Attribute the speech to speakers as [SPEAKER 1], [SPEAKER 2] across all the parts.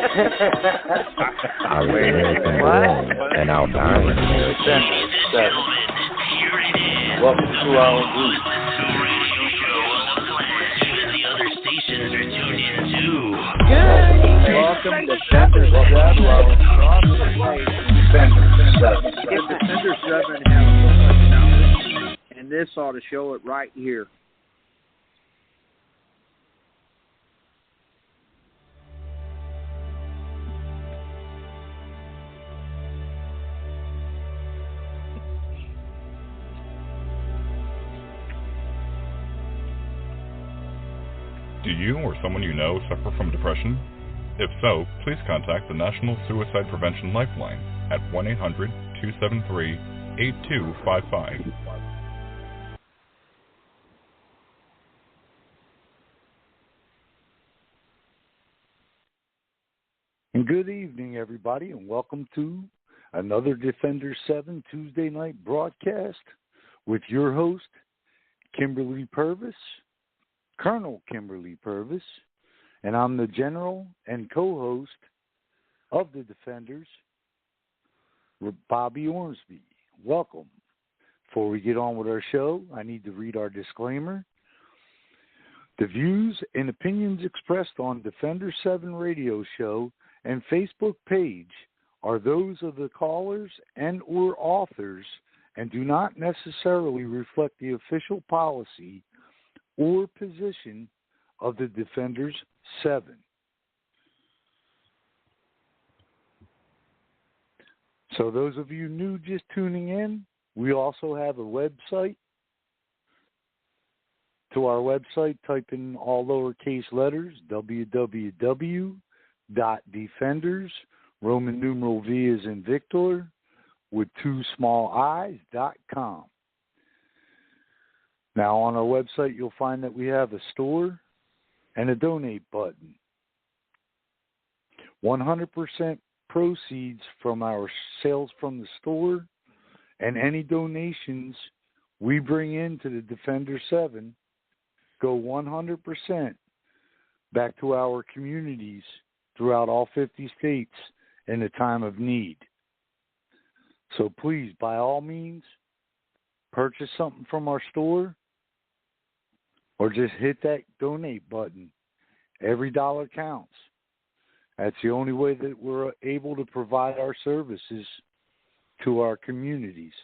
[SPEAKER 1] I was American born and I'll die in America.
[SPEAKER 2] Welcome to our group. Welcome to Defenders 7.
[SPEAKER 3] Defenders 7 has so much knowledge, and this ought to show it right here.
[SPEAKER 4] Do you or someone you know suffer from depression? If so, please contact the National Suicide Prevention Lifeline at 1-800-273-8255.
[SPEAKER 5] And good evening, everybody, and welcome to another Defenders 7 Tuesday night broadcast with your host, Kimberly PURVIS, Colonel Kimberly PURVIS, and I'm the general and co-host of the Defenders, Bobby Ormsby. Welcome. Before we get on with our show, I need to read our disclaimer. The views and opinions expressed on Defenders 7 radio show and Facebook page are those of the callers and or authors and do not necessarily reflect the official policy or position of the Defenders 7. So those of you new just tuning in, we also have a website. To our website, type in all lowercase letters, www.defenders, Roman numeral V as in Victor, with 2 small i's.com. Now, on our website, you'll find that we have a store and a donate button. 100% proceeds from our sales from the store and any donations we bring into the Defender 7 go 100% back to our communities throughout all 50 states in a time of need. So please, by all means, purchase something from our store or just hit that donate button. Every dollar counts. That's the only way that we're able to provide our services to our communities.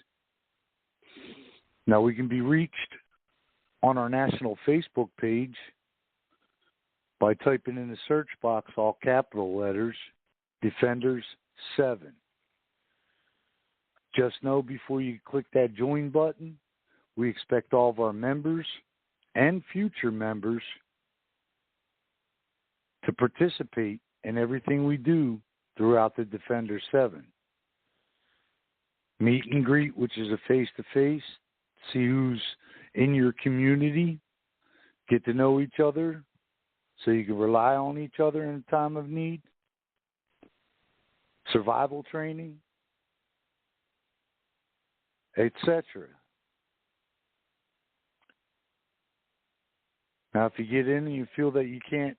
[SPEAKER 5] Now, we can be reached on our national Facebook page by typing in the search box all capital letters, Defenders 7. Just know before you click that join button, we expect all of our members and future members to participate in everything we do throughout the Defender 7. Meet and greet, which is a face-to-face, see who's in your community, get to know each other so you can rely on each other in a time of need, survival training, etc. Now, if you get in and you feel that you can't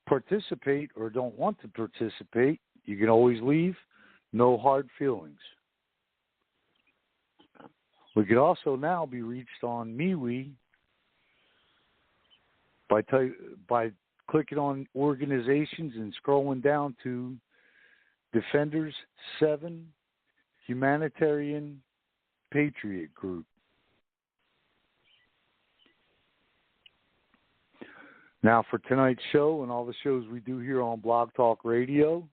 [SPEAKER 5] participate or don't want to participate, you can always leave. No hard feelings. We could also now be reached on MeWe by clicking on organizations and scrolling down to Defenders 7 Humanitarian Patriot Group. Now, for tonight's show and all the shows we do here on Blog Talk Radio,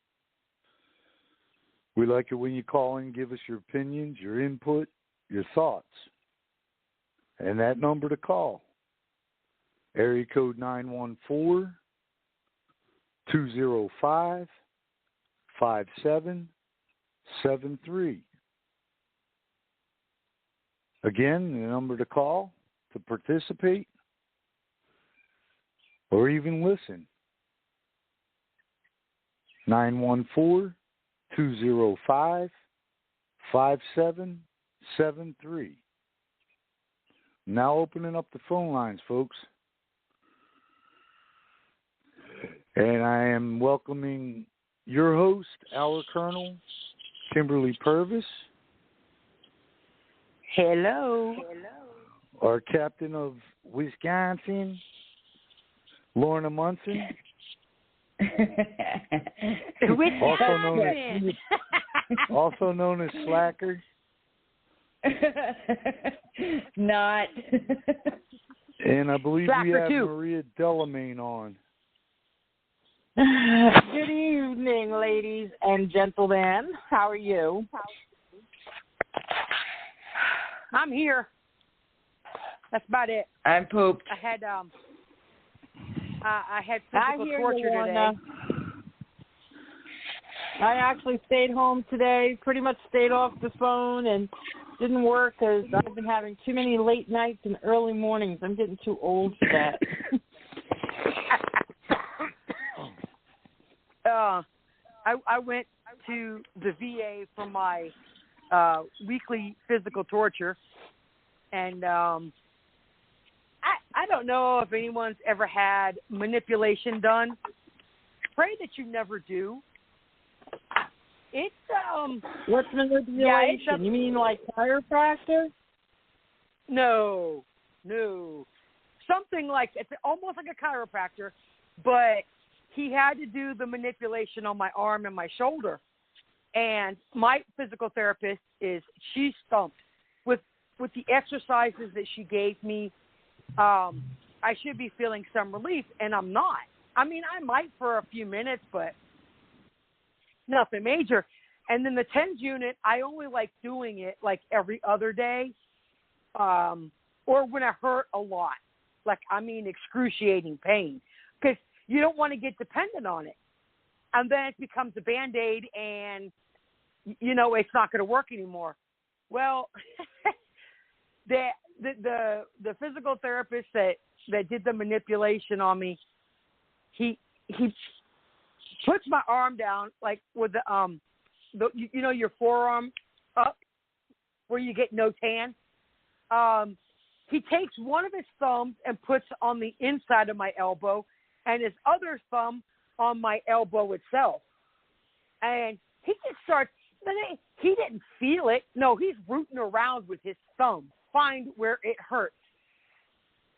[SPEAKER 5] we like it when you call in, give us your opinions, your input, your thoughts. And that number to call, area code 914-205-5773. Again, the number to call to participate or even listen, 914-205-5773. Now opening up the phone lines, folks. And I am welcoming your host, our Colonel, Kimberly PURVIS.
[SPEAKER 6] Hello.
[SPEAKER 5] Our Captain of Wisconsin, Lorna Munson. also known as Slacker.
[SPEAKER 6] Not.
[SPEAKER 5] And I believe
[SPEAKER 6] Slacker
[SPEAKER 5] we have
[SPEAKER 6] too.
[SPEAKER 5] Maria Delamain on.
[SPEAKER 6] Good evening, ladies and gentlemen. How are you? I'm here. That's about it.
[SPEAKER 7] I'm pooped.
[SPEAKER 6] I had physical torture today. I actually stayed home today. Pretty much stayed off the phone and didn't work because I've been having too many late nights and early mornings. I'm getting too old for that. I went to the VA for my weekly physical torture, and I don't know if anyone's ever had manipulation done. Pray that you never do. It's
[SPEAKER 7] What's manipulation? You mean like chiropractor?
[SPEAKER 6] No. Something like, it's almost like a chiropractor, but he had to do the manipulation on my arm and my shoulder. And my physical therapist she's stumped with the exercises that she gave me. I should be feeling some relief, and I'm not. I mean, I might for a few minutes, but nothing major. And then the TENS unit, I only like doing it like every other day, or when I hurt a lot, like excruciating pain, because you don't want to get dependent on it, and then it becomes a Band-Aid, and it's not going to work anymore. Well, the physical therapist that did the manipulation on me, he puts my arm down like with your forearm up where you get no tan. He takes one of his thumbs and puts on the inside of my elbow, and his other thumb on my elbow itself. And he just starts. He didn't feel it. No, he's rooting around with his thumb, find where it hurts.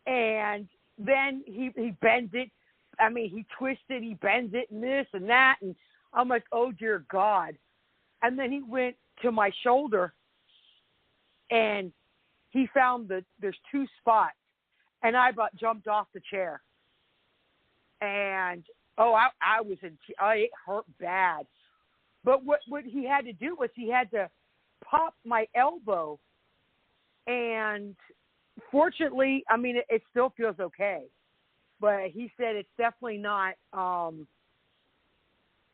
[SPEAKER 6] And then he bends it. He twists it, he bends it, and this and that. And I'm like, oh, dear God. And then he went to my shoulder, and he found that there's two spots. And I about jumped off the chair. And, it hurt bad. But what he had to do was he had to pop my elbow. And fortunately, it still feels okay. But he said it's definitely not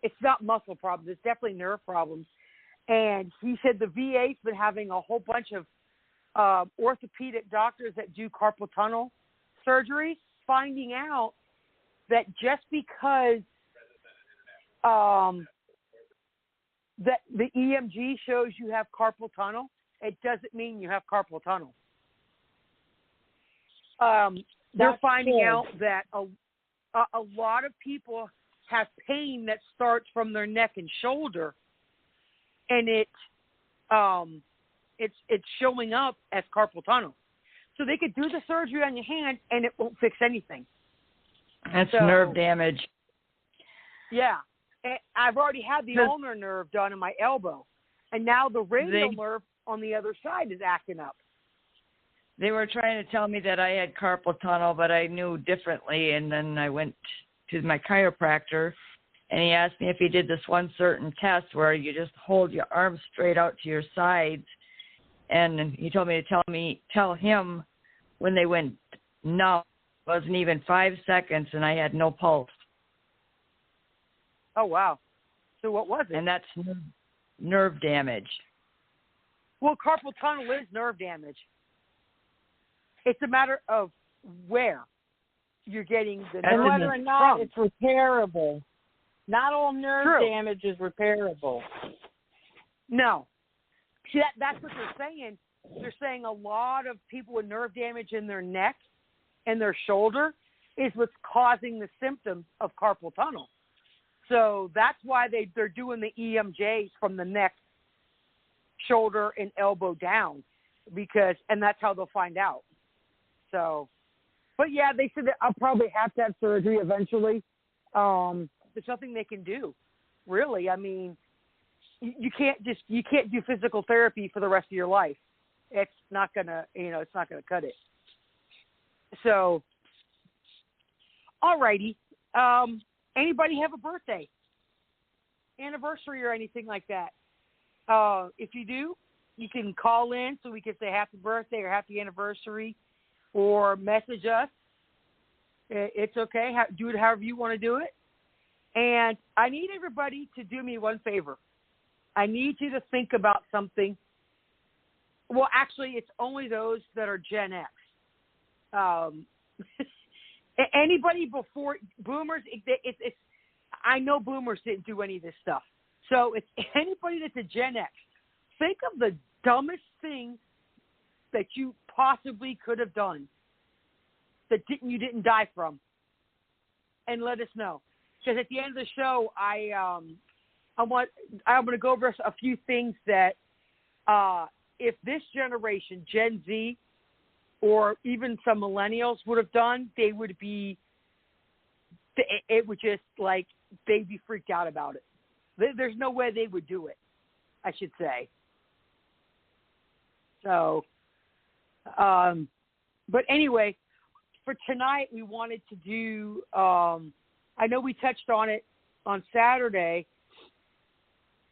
[SPEAKER 6] it's not muscle problems. It's definitely nerve problems. And he said the VA's been having a whole bunch of orthopedic doctors that do carpal tunnel surgery, finding out that just because that the EMG shows you have carpal tunnel, it doesn't mean you have carpal tunnel. They're finding out that a lot of people have pain that starts from their neck and shoulder, and it's showing up as carpal tunnel. So they could do the surgery on your hand, and it won't fix anything.
[SPEAKER 7] That's nerve damage.
[SPEAKER 6] Yeah. And I've already had the ulnar nerve done in my elbow, and now the radial nerve on the other side is acting up.
[SPEAKER 7] They were trying to tell me that I had carpal tunnel, but I knew differently, and then I went to my chiropractor, and he asked me if he did this one certain test where you just hold your arms straight out to your sides, and he told me to tell him when they went numb. It wasn't even 5 seconds, and I had no pulse.
[SPEAKER 6] Oh, wow. So what was it?
[SPEAKER 7] And that's nerve damage.
[SPEAKER 6] Well, carpal tunnel is nerve damage. It's a matter of where you're getting the nerve
[SPEAKER 7] and whether or not
[SPEAKER 6] from.
[SPEAKER 7] It's repairable. Not all nerve damage is repairable.
[SPEAKER 6] No. See, that's what they're saying. They're saying a lot of people with nerve damage in their neck and their shoulder, is what's causing the symptoms of carpal tunnel. So that's why they're doing the EMJs from the neck, shoulder, and elbow down, and that's how they'll find out. So, but yeah, they said that I'll probably have to have surgery eventually. There's nothing they can do, really. I mean, you can't do physical therapy for the rest of your life. It's not gonna cut it. So, alrighty. Anybody have a birthday, anniversary, or anything like that? If you do, you can call in so we can say happy birthday or happy anniversary, or message us. It's okay. Do it however you want to do it. And I need everybody to do me one favor. I need you to think about something. Well, actually, it's only those that are Gen X. Anybody before boomers, it's I know boomers didn't do any of this stuff. So it's anybody that's a Gen X. Think of the dumbest thing that you possibly could have done that you didn't die from, and let us know. Because at the end of the show, I'm going to go over a few things that if this generation, Gen Z, or even some millennials would have done, it would just like they'd be freaked out about it. There's no way they would do it, I should say. So, but anyway, for tonight, we wanted to do, I know we touched on it on Saturday.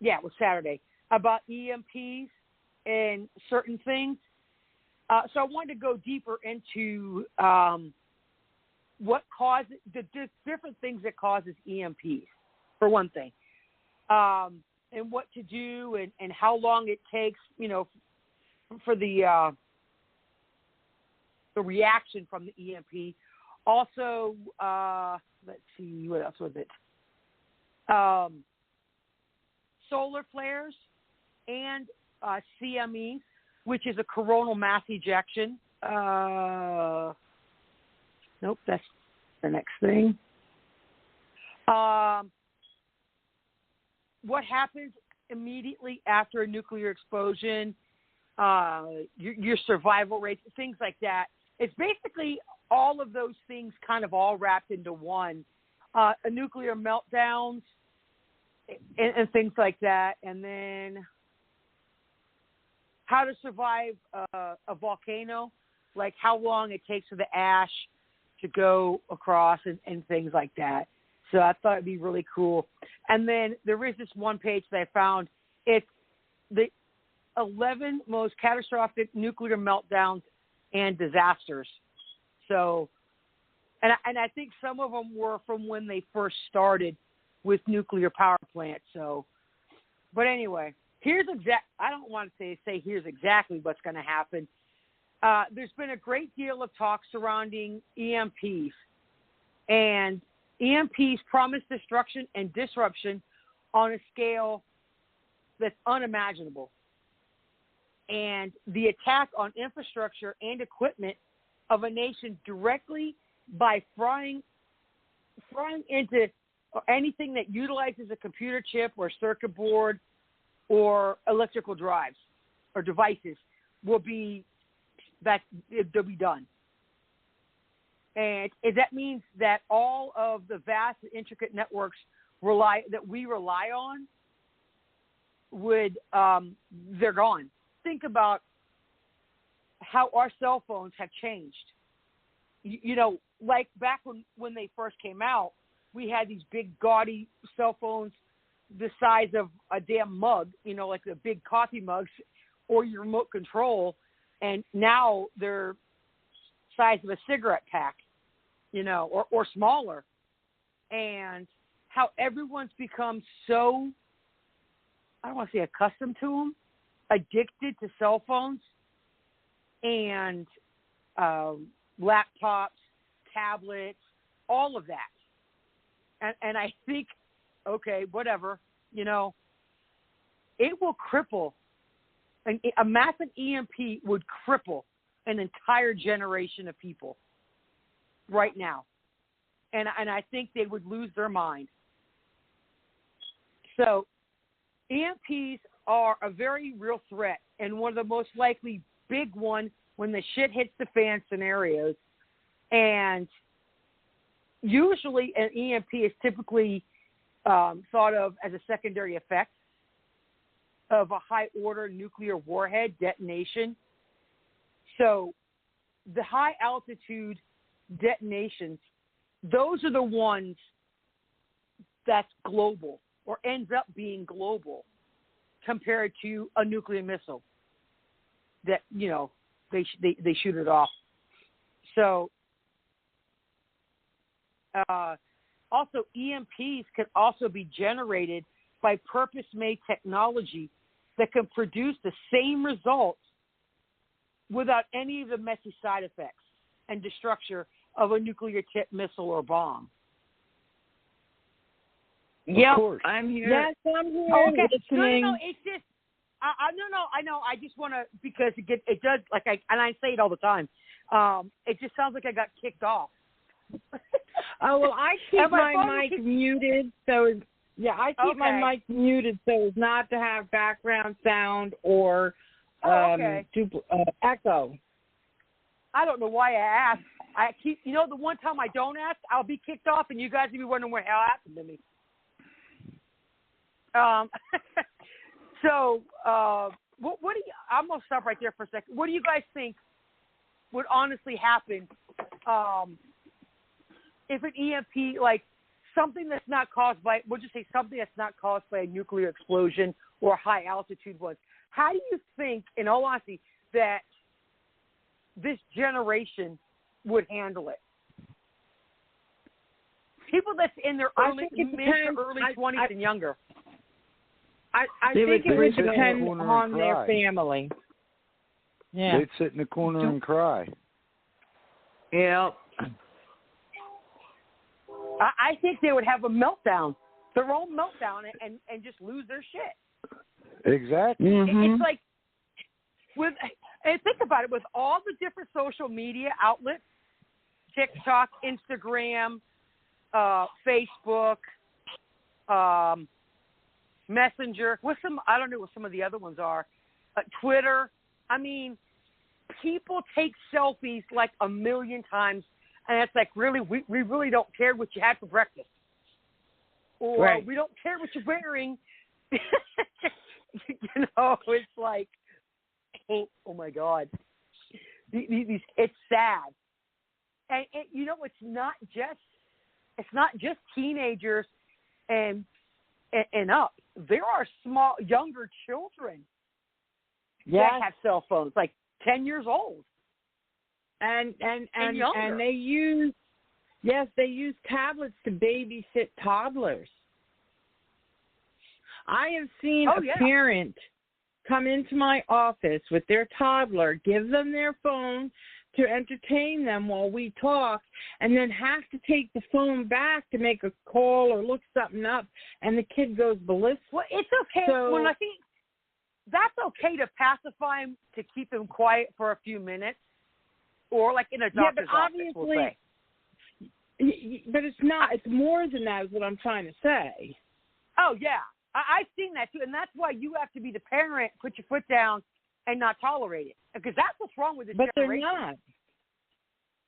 [SPEAKER 6] Yeah, it was Saturday, about EMPs and certain things. So I wanted to go deeper into what causes the different things that causes EMPs, for one thing, and what to do and how long it takes, for the reaction from the EMP. Also, let's see, what else was it? Solar flares and CME, which is a coronal mass ejection. Nope, that's the next thing. What happens immediately after a nuclear explosion, your survival rates, things like that. It's basically all of those things kind of all wrapped into one. A nuclear meltdowns and things like that. And then how to survive a volcano, like how long it takes for the ash to go across and things like that. So I thought it'd be really cool. And then there is this one page that I found. It's the 11 most catastrophic nuclear meltdowns and disasters. So, and I think some of them were from when they first started with nuclear power plants. So, but anyway, I don't want to say here's exactly what's going to happen. There's been a great deal of talk surrounding EMPs, and EMPs promise destruction and disruption on a scale that's unimaginable. And the attack on infrastructure and equipment of a nation directly by frying into anything that utilizes a computer chip or circuit board or electrical drives or devices they'll be done. And that means that all of the vast and intricate networks that we rely on they're gone. Think about how our cell phones have changed. Like back when they first came out, we had these big gaudy cell phones the size of a damn mug, like the big coffee mugs or your remote control. And now they're size of a cigarette pack, or smaller. And how everyone's become so, I don't want to say accustomed to them, addicted to cell phones and laptops, tablets, all of that. And I think, okay, whatever, it will cripple. A massive EMP would cripple an entire generation of people right now. and I think they would lose their mind. So EMPs are a very real threat, and one of the most likely big one when the shit hits the fan scenarios. And usually an EMP is typically thought of as a secondary effect of a high-order nuclear warhead detonation. So the high-altitude detonations, those are the ones that's global or ends up being global compared to a nuclear missile that, you know, they shoot it off. So also EMPs can also be generated by purpose-made technology that can produce the same results without any of the messy side effects and destruction of a nuclear-tipped missile or bomb.
[SPEAKER 7] Yeah, I'm here.
[SPEAKER 8] Yes, I'm here.
[SPEAKER 6] Oh, okay.
[SPEAKER 8] Listening.
[SPEAKER 6] No, it's just, I know. I just want to, because it does, like, I say it all the time. It just sounds like I got kicked off.
[SPEAKER 8] Oh, well, I keep my mic
[SPEAKER 6] keeps...
[SPEAKER 8] muted, so I keep my mic muted so as not to have background sound or echo.
[SPEAKER 6] I don't know why I asked. I keep, you know, the one time I don't ask, I'll be kicked off, and you guys will be wondering what the hell happened to me. So, what do you? I'm gonna stop right there for a second. What do you guys think would honestly happen if an EMP, like something that's not caused by, we'll just say something that's not caused by a nuclear explosion or a high altitude one? How do you think, in all honesty, that this generation would handle it? People that's in their early 20s and younger.
[SPEAKER 8] I think it would depend on their family. Yeah.
[SPEAKER 5] They'd sit in the corner and cry.
[SPEAKER 7] Yeah.
[SPEAKER 6] I think they would have a meltdown, their own meltdown, and just lose their shit.
[SPEAKER 5] Exactly.
[SPEAKER 8] Mm-hmm.
[SPEAKER 6] It's like, and think about it, with all the different social media outlets, TikTok, Instagram, Facebook, Messenger, I don't know what some of the other ones are, Twitter. I mean, people take selfies like a million times, and it's like, really, we really don't care what you had for breakfast. Or we don't care what you're wearing. You know, it's like, oh my God. It's sad. And you know, it's not just teenagers and up. There are younger children that have cell phones, like 10 years old.
[SPEAKER 8] And they use tablets to babysit toddlers. I have seen a parent come into my office with their toddler, give them their phone to entertain them while we talk, and then have to take the phone back to make a call or look something up, and the kid goes ballistic.
[SPEAKER 6] Well, it's okay. Well, I think that's okay to pacify him, to keep him quiet for a few minutes, or like in a doctor's office, we'll say.
[SPEAKER 8] But it's not. It's more than that is what I'm trying to say.
[SPEAKER 6] Oh, yeah. I've seen that, too, and that's why you have to be the parent, put your foot down, and not tolerate it, because that's what's wrong with this generation.
[SPEAKER 8] But they're not.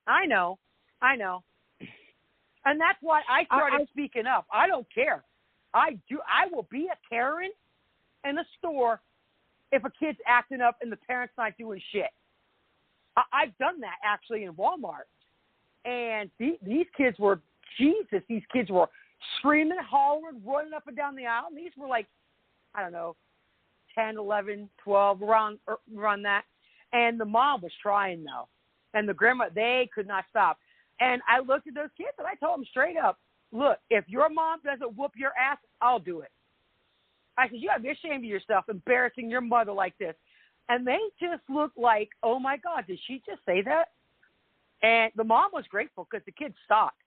[SPEAKER 6] I know. And that's why I started speaking up. I don't care. I will be a Karen in the store if a kid's acting up and the parent's not doing shit. I've done that, actually, in Walmart. And these kids were screaming, hollering, running up and down the aisle. And these were like, I don't know, 10, 11, 12, around that. And the mom was trying, though. And the grandma, they could not stop. And I looked at those kids and I told them straight up, look, if your mom doesn't whoop your ass, I'll do it. I said, you got to be ashamed of yourself, embarrassing your mother like this. And they just looked like, oh, my God, did she just say that? And the mom was grateful because the kids stopped.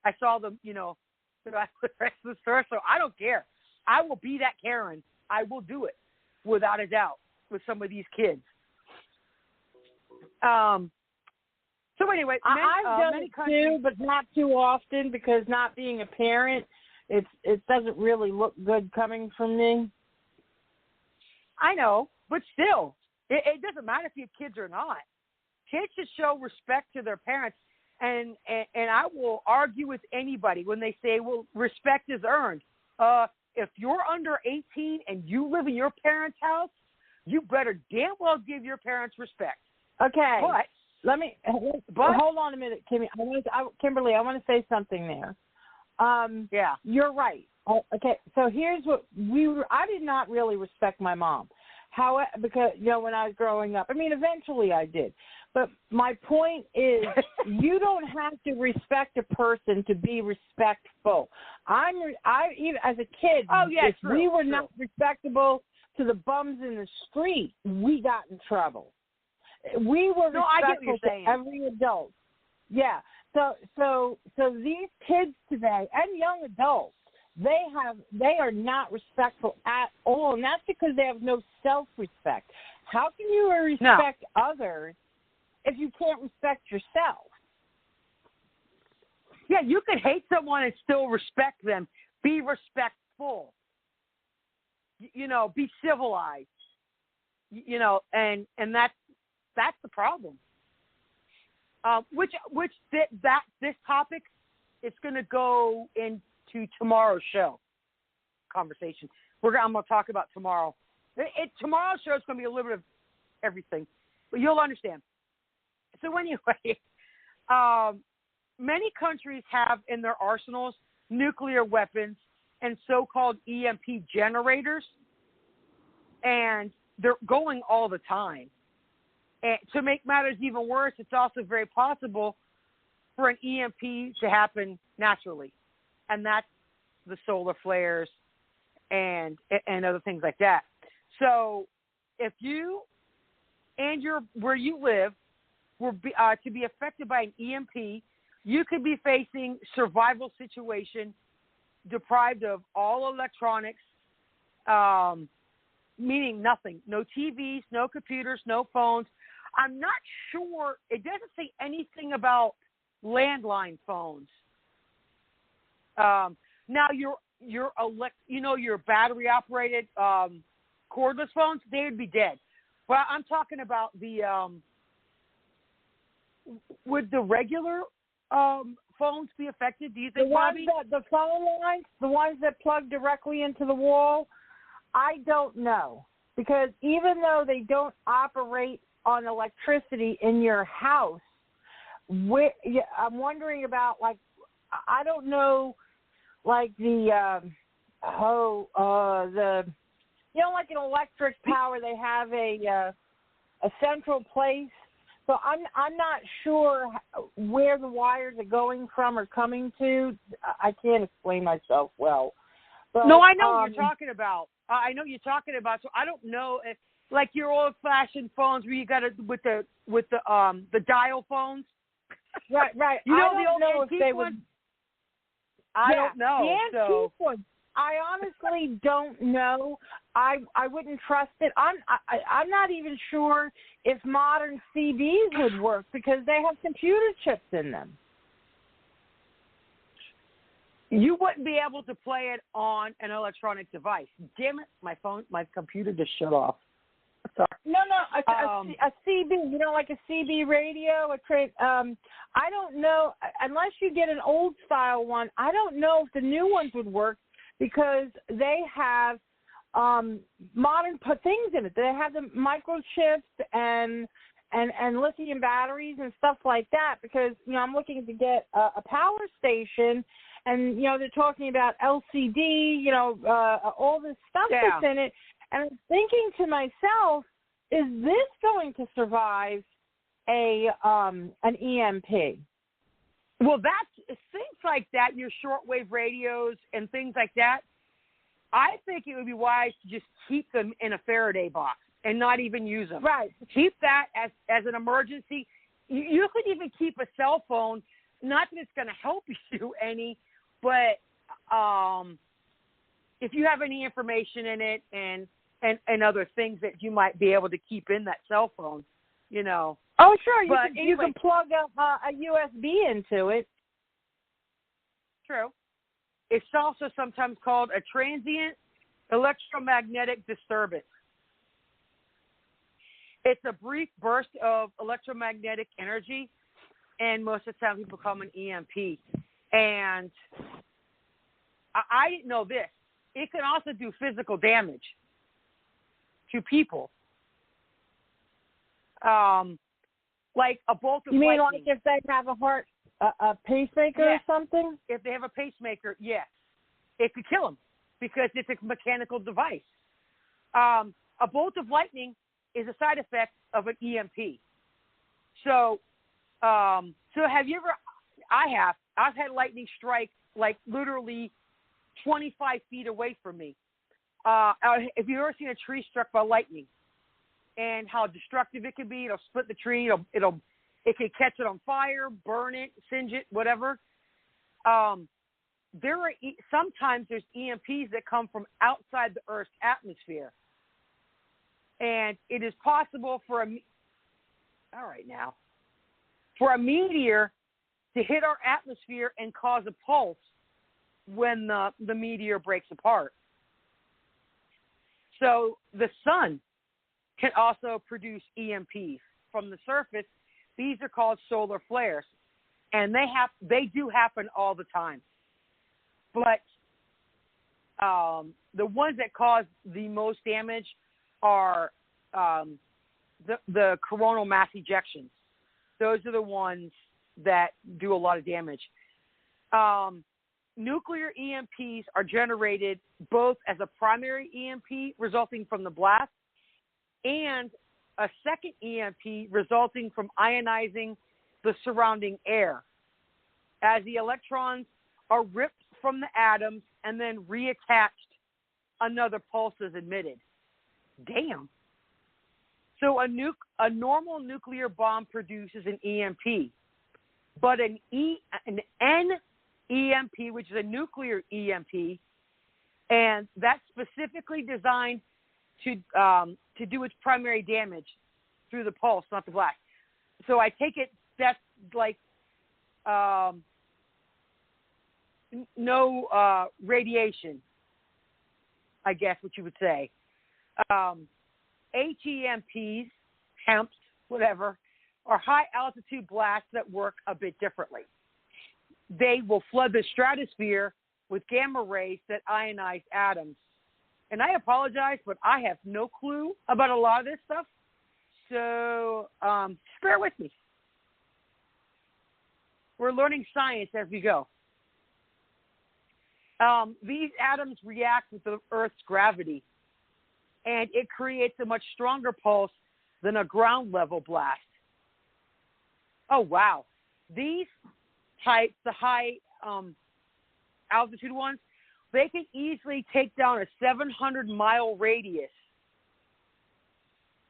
[SPEAKER 6] I saw them, you know, the rest of the store, so I don't care. I will be that Karen. I will do it, without a doubt, with some of these kids. So anyway,
[SPEAKER 8] I've done
[SPEAKER 6] many
[SPEAKER 8] it
[SPEAKER 6] countries,
[SPEAKER 8] too, but not too often because not being a parent, it doesn't really look good coming from me.
[SPEAKER 6] I know, but still, it doesn't matter if you have kids or not. Kids should show respect to their parents, and I will argue with anybody when they say, well, respect is earned. If you're under 18 and you live in your parents' house, you better damn well give your parents respect.
[SPEAKER 8] Okay.
[SPEAKER 6] But
[SPEAKER 8] hold on a minute, Kimmy. Kimberly, I want to say something there.
[SPEAKER 6] Yeah.
[SPEAKER 8] You're right. Okay, so here's what I did not really respect my mom. Because, when I was growing up, eventually I did. But my point is, you don't have to respect a person to be respectful. Even as a kid, if we were not respectable to the bums in the street, we got in trouble. We were respectful to every adult. Yeah. So these kids today and young adults, they are not respectful at all, and that's because they have no self-respect. How can you respect others if you can't respect yourself?
[SPEAKER 6] Yeah, you could hate someone and still respect them. Be respectful. Be civilized. And that's the problem. This topic is going to go into tomorrow's show conversation. I'm going to talk about tomorrow. Tomorrow's show is going to be a little bit of everything, but you'll understand. So anyway, many countries have in their arsenals nuclear weapons and so-called EMP generators, and they're going all the time. And to make matters even worse, it's also very possible for an EMP to happen naturally, and that's the solar flares and other things like that. So if you and where you live were to be affected by an EMP, you could be facing survival situation, deprived of all electronics, meaning nothing, no TVs, no computers, no phones. I'm not sure. It doesn't say anything about landline phones. Now your battery operated cordless phones, they would be dead. But I'm talking about would the regular phones be affected? Do you think, Bobby?
[SPEAKER 8] The phone lines, the ones that plug directly into the wall, I don't know. Because even though they don't operate on electricity in your house, I'm wondering about, I don't know, like like an electric power, they have a central place. So I'm not sure where the wires are going from or coming to. I can't explain myself well. But,
[SPEAKER 6] no, I know what you're talking about. I know what you're talking about. So I don't know if, like your old-fashioned phones where you got it with the dial phones.
[SPEAKER 8] Right.
[SPEAKER 6] You know,
[SPEAKER 8] I
[SPEAKER 6] the old
[SPEAKER 8] know if they
[SPEAKER 6] ones?
[SPEAKER 8] I
[SPEAKER 6] don't know.
[SPEAKER 8] The antique ones. I honestly don't know. I wouldn't trust it. I'm not even sure if modern CBs would work because they have computer chips in them.
[SPEAKER 6] You wouldn't be able to play it on an electronic device. Damn it, my computer just shut off. Sorry.
[SPEAKER 8] No, a CB, like a CB radio, I don't know, unless you get an old style one, I don't know if the new ones would work because they have modern things in it. They have the microchips and lithium batteries and stuff like that because, I'm looking to get a power station and, they're talking about LCD, all this stuff that's in it. And I'm thinking to myself, is this going to survive an EMP?
[SPEAKER 6] Well, that's things like that, your shortwave radios and things like that. I think it would be wise to just keep them in a Faraday box and not even use them.
[SPEAKER 8] Right.
[SPEAKER 6] Keep that as an emergency. You could even keep a cell phone. Not that it's going to help you any, but if you have any information in it and other things that you might be able to keep in that cell phone, Oh,
[SPEAKER 8] Oh, sure. You
[SPEAKER 6] But
[SPEAKER 8] you can plug a USB into it.
[SPEAKER 6] True. It's also sometimes called a transient electromagnetic disturbance. It's a brief burst of electromagnetic energy, and most of the time people call them an EMP. And I didn't know this. It can also do physical damage to people. Like a bolt of lightning.
[SPEAKER 8] You mean like if they have a pacemaker or something?
[SPEAKER 6] If they have a pacemaker, yes. It could kill them because it's a mechanical device. A bolt of lightning is a side effect of an EMP. So have you ever, I've had lightning strike like literally 25 feet away from me. If you've ever seen a tree struck by lightning and how destructive it can be, it'll split the tree, it can catch it on fire, burn it, singe it, whatever. Sometimes there's EMPs that come from outside the Earth's atmosphere. And it is possible for a meteor to hit our atmosphere and cause a pulse when the meteor breaks apart. So the sun can also produce EMPs from the surface. These are called solar flares, and they do happen all the time. But the ones that cause the most damage are the coronal mass ejections. Those are the ones that do a lot of damage. Nuclear EMPs are generated both as a primary EMP resulting from the blast and a second EMP resulting from ionizing the surrounding air as the electrons are ripped from the atoms and then reattached, another pulse is emitted. Damn. So a normal nuclear bomb produces an EMP, but an NEMP, which is a nuclear EMP, and that's specifically designed to do its primary damage through the pulse, not the blast. So I take it that's like no radiation, I guess what you would say. HEMPs, HEMPs, whatever, are high-altitude blasts that work a bit differently. They will flood the stratosphere with gamma rays that ionize atoms. And I apologize, but I have no clue about a lot of this stuff, so bear with me. We're learning science as we go. These atoms react with the Earth's gravity, and it creates a much stronger pulse than a ground-level blast. Oh, wow. These types, the high-altitude ones, they can easily take down a 700-mile radius,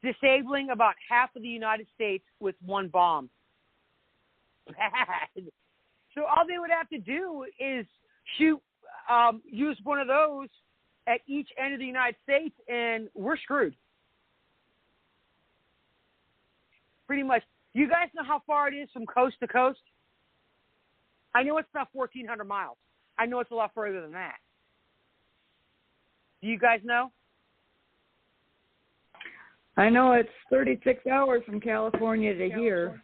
[SPEAKER 6] disabling about half of the United States with one bomb. Bad. So all they would have to do is use one of those at each end of the United States, and we're screwed. Pretty much. You guys know how far it is from coast to coast? I know it's not 1,400 miles. I know it's a lot further than that. Do you guys know?
[SPEAKER 7] I know it's 36 hours from California to here.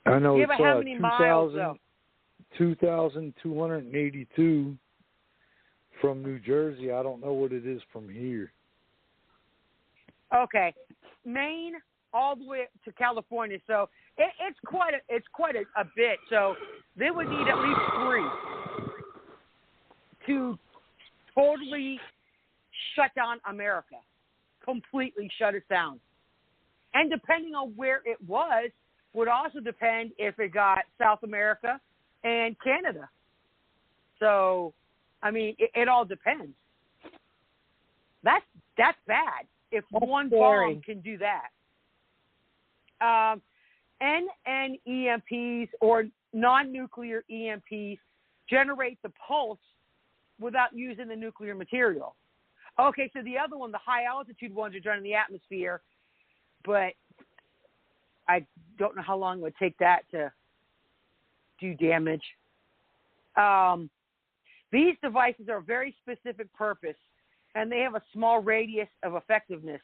[SPEAKER 5] I know
[SPEAKER 6] But how many miles,
[SPEAKER 5] 2,282 from New Jersey. I don't know what it is from here.
[SPEAKER 6] Okay, Maine all the way to California. So it's quite a bit. So they would need at least 3 to totally shut down America, completely shut it down. And depending on where it was, would also depend if it got South America and Canada. So, I mean, it all depends. That's bad if one bomb can do that. NEMPs or non-nuclear EMPs generate the pulse without using the nuclear material. Okay, so the other one, the high-altitude ones, are done in the atmosphere, but I don't know how long it would take that to do damage. These devices are a very specific purpose, and they have a small radius of effectiveness,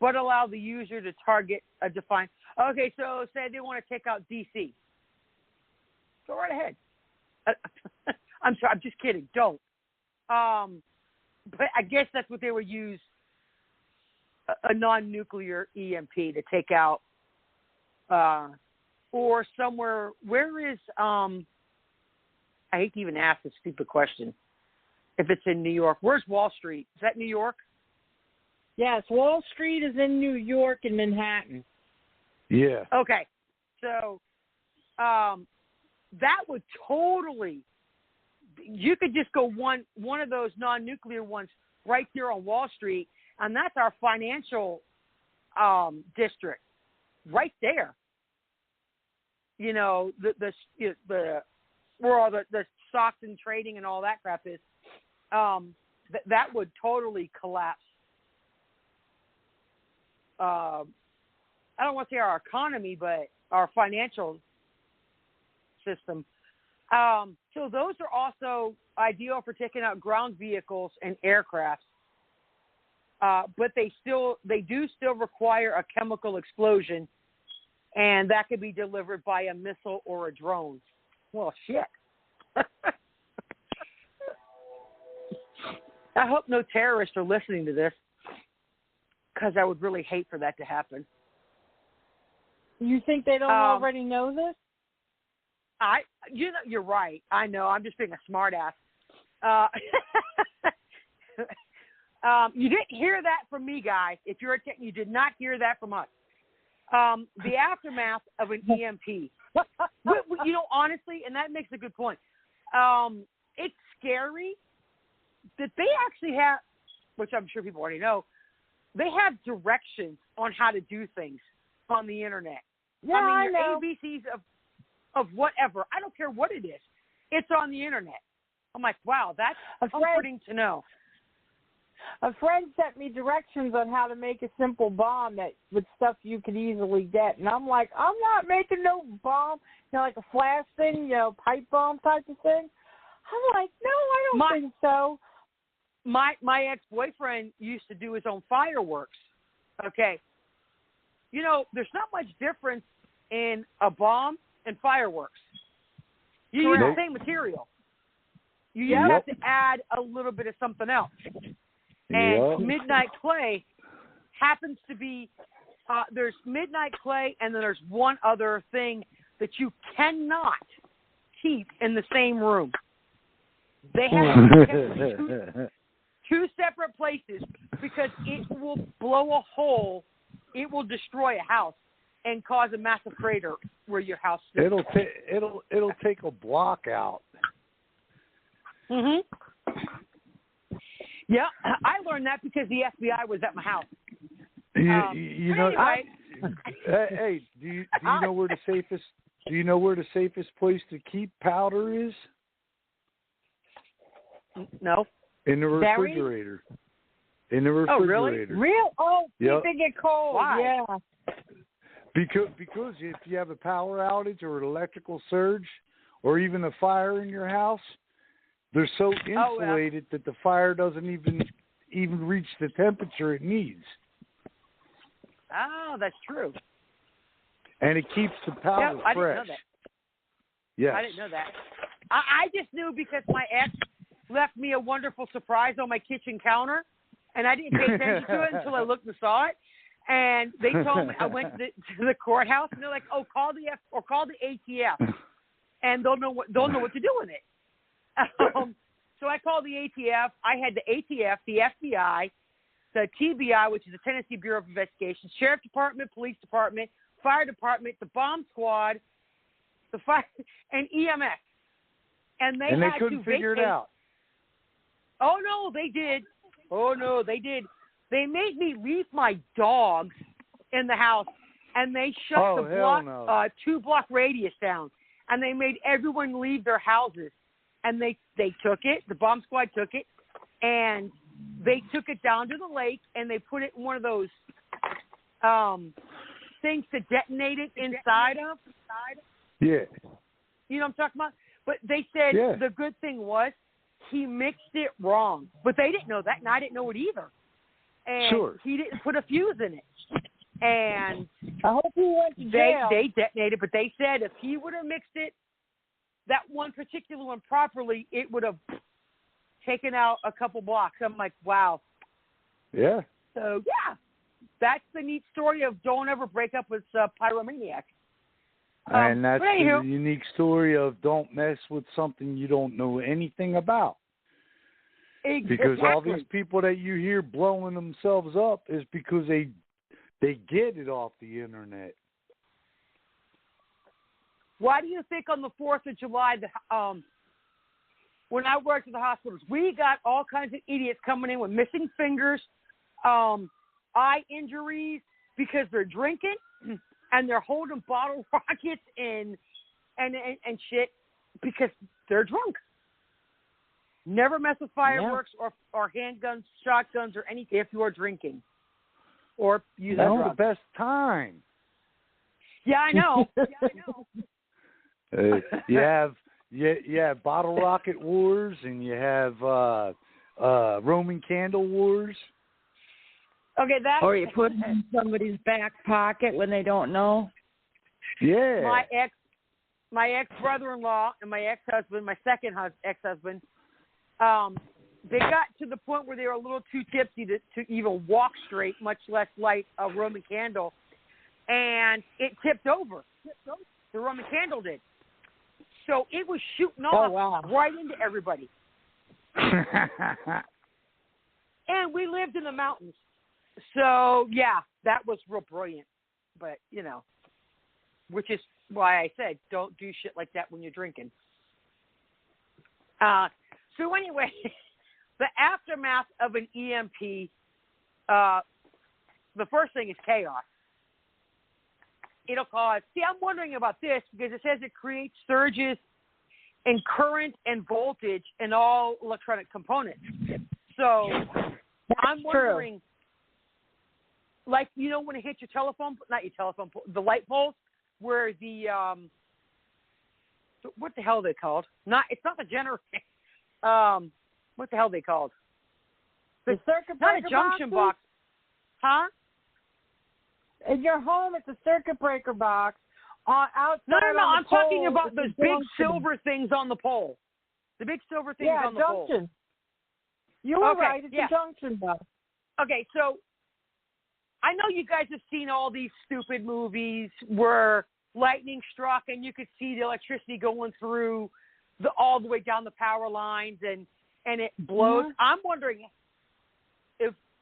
[SPEAKER 6] but allow the user to target a defined. Okay, so say they want to take out DC. Go right ahead. I'm sorry, I'm just kidding. Don't. But I guess that's what they would use a non-nuclear EMP to take out, or somewhere. Where is I hate to even ask this stupid question. If it's in New York, where's Wall Street? Is that New York?
[SPEAKER 8] Yes, Wall Street is in New York and Manhattan.
[SPEAKER 5] Yeah.
[SPEAKER 6] Okay, so that would totally. You could just go one of those non-nuclear ones right there on Wall Street, and that's our financial district, right there. You know, the where all the stocks and trading and all that crap is. That would totally collapse. I don't want to say our economy, but our financial system. So those are also ideal for taking out ground vehicles and aircraft. But they do still require a chemical explosion, and that could be delivered by a missile or a drone. Well, shit. I hope no terrorists are listening to this, because I would really hate for that to happen.
[SPEAKER 8] You think they don't already know this?
[SPEAKER 6] You're right. I know. I'm just being a smartass. You didn't hear that from me, guys. If you're a tech, you did not hear that from us. The aftermath of an EMP. Honestly, and that makes a good point. It's scary that they actually have, which I'm sure people already know, they have directions on how to do things on the internet.
[SPEAKER 8] Yeah,
[SPEAKER 6] I mean,
[SPEAKER 8] know.
[SPEAKER 6] ABCs of whatever. I don't care what it is. It's on the internet. I'm like, wow, that's comforting to know.
[SPEAKER 8] A friend sent me directions on how to make a simple bomb that with stuff you could easily get, and I'm like, I'm not making no bomb, like a flash thing, pipe bomb type of thing. I'm like, no, I don't think so.
[SPEAKER 6] My ex-boyfriend used to do his own fireworks. Okay, there's not much difference in a bomb and fireworks. You use the same material. You just have to add a little bit of something else. And Midnight Clay happens to be, there's Midnight Clay, and then there's one other thing that you cannot keep in the same room. They have to be kept in two separate places, because it will blow a hole. It will destroy a house and cause a massive crater where your house is.
[SPEAKER 5] It'll take a block out.
[SPEAKER 6] Mhm. Yeah, I learned that because the FBI was at my house.
[SPEAKER 5] Anyway. Hey, do you know where the safest? Do you know where the safest place to keep powder is?
[SPEAKER 6] No.
[SPEAKER 5] In the refrigerator. In the refrigerator.
[SPEAKER 8] Oh, really? Keeping it cold.
[SPEAKER 6] Why?
[SPEAKER 8] Yeah.
[SPEAKER 5] Because if you have a power outage or an electrical surge or even a fire in your house, they're so insulated that the fire doesn't even reach the temperature it needs.
[SPEAKER 6] Oh, that's true.
[SPEAKER 5] And it keeps the powder
[SPEAKER 6] I
[SPEAKER 5] fresh.
[SPEAKER 6] didn't know that.
[SPEAKER 5] Yes.
[SPEAKER 6] I didn't know that. I just knew because my ex left me a wonderful surprise on my kitchen counter, and I didn't pay attention to it until I looked and saw it. And they told me, I went to the courthouse, and they're like, "Oh, call the ATF, and they'll know what to do with it." So I called the ATF. I had the ATF, the FBI, the TBI, which is the Tennessee Bureau of Investigation, Sheriff Department, Police Department, Fire Department, the Bomb Squad, the fire, and EMS. And they
[SPEAKER 5] couldn't figure it out.
[SPEAKER 6] Oh, no, they did. They made me leave my dogs in the house, and they shut the block, 2-block radius down, and they made everyone leave their houses. And they took it, the bomb squad took it, and they took it down to the lake, and they put it in one of those things to detonate it inside of.
[SPEAKER 5] Yeah.
[SPEAKER 6] You know what I'm talking about? But they said the good thing was he mixed it wrong. But they didn't know that, and I didn't know it either. And he didn't put a fuse in it. And
[SPEAKER 8] I hope he went to jail.
[SPEAKER 6] They detonated, but they said if he would have mixed it, that one particular one properly, it would have taken out a couple blocks. I'm like, wow.
[SPEAKER 5] Yeah.
[SPEAKER 6] So, yeah, that's the neat story of don't ever break up with Pyromaniac.
[SPEAKER 5] And that's the unique story of don't mess with something you don't know anything about.
[SPEAKER 6] Exactly.
[SPEAKER 5] Because all these people that you hear blowing themselves up is because they get it off the internet.
[SPEAKER 6] Why do you think on the 4th of July, when I worked at the hospitals, we got all kinds of idiots coming in with missing fingers, eye injuries because they're drinking and they're holding bottle rockets and shit because they're drunk. Never mess with fireworks or handguns, shotguns, or anything if you are drinking or using drugs.
[SPEAKER 5] That's the best time.
[SPEAKER 6] Yeah, I know.
[SPEAKER 5] You have bottle rocket wars and you have Roman candle wars.
[SPEAKER 6] Okay,
[SPEAKER 7] or you put it in somebody's back pocket when they don't know.
[SPEAKER 5] Yeah.
[SPEAKER 6] My ex brother-in-law and my ex-husband, my second ex-husband, they got to the point where they were a little too tipsy to even walk straight, much less light a Roman candle, and it tipped over. The Roman candle did. So it was shooting off right into everybody. And we lived in the mountains. So, yeah, that was real brilliant. But, you know, which is why I said don't do shit like that when you're drinking. So, anyway, the aftermath of an EMP, the first thing is chaos. It'll cause – see, I'm wondering about this because it says it creates surges in current and voltage in all electronic components. So I'm wondering, like, you know, when it hits your telephone – not your telephone – the light poles where the what the hell are they called? It's not the generator. What the hell are they called?
[SPEAKER 8] The circuit breaker
[SPEAKER 6] not a junction box. Huh?
[SPEAKER 8] In your home, it's a circuit breaker box. Outside
[SPEAKER 6] no. I'm
[SPEAKER 8] pole,
[SPEAKER 6] talking about those big
[SPEAKER 8] junction.
[SPEAKER 6] silver things on the pole. The big silver things on the
[SPEAKER 8] junction.
[SPEAKER 6] pole.
[SPEAKER 8] You were right. It's a junction box.
[SPEAKER 6] Okay, so I know you guys have seen all these stupid movies where lightning struck and you could see the electricity going through all the way down the power lines and it blows. Mm-hmm. I'm wondering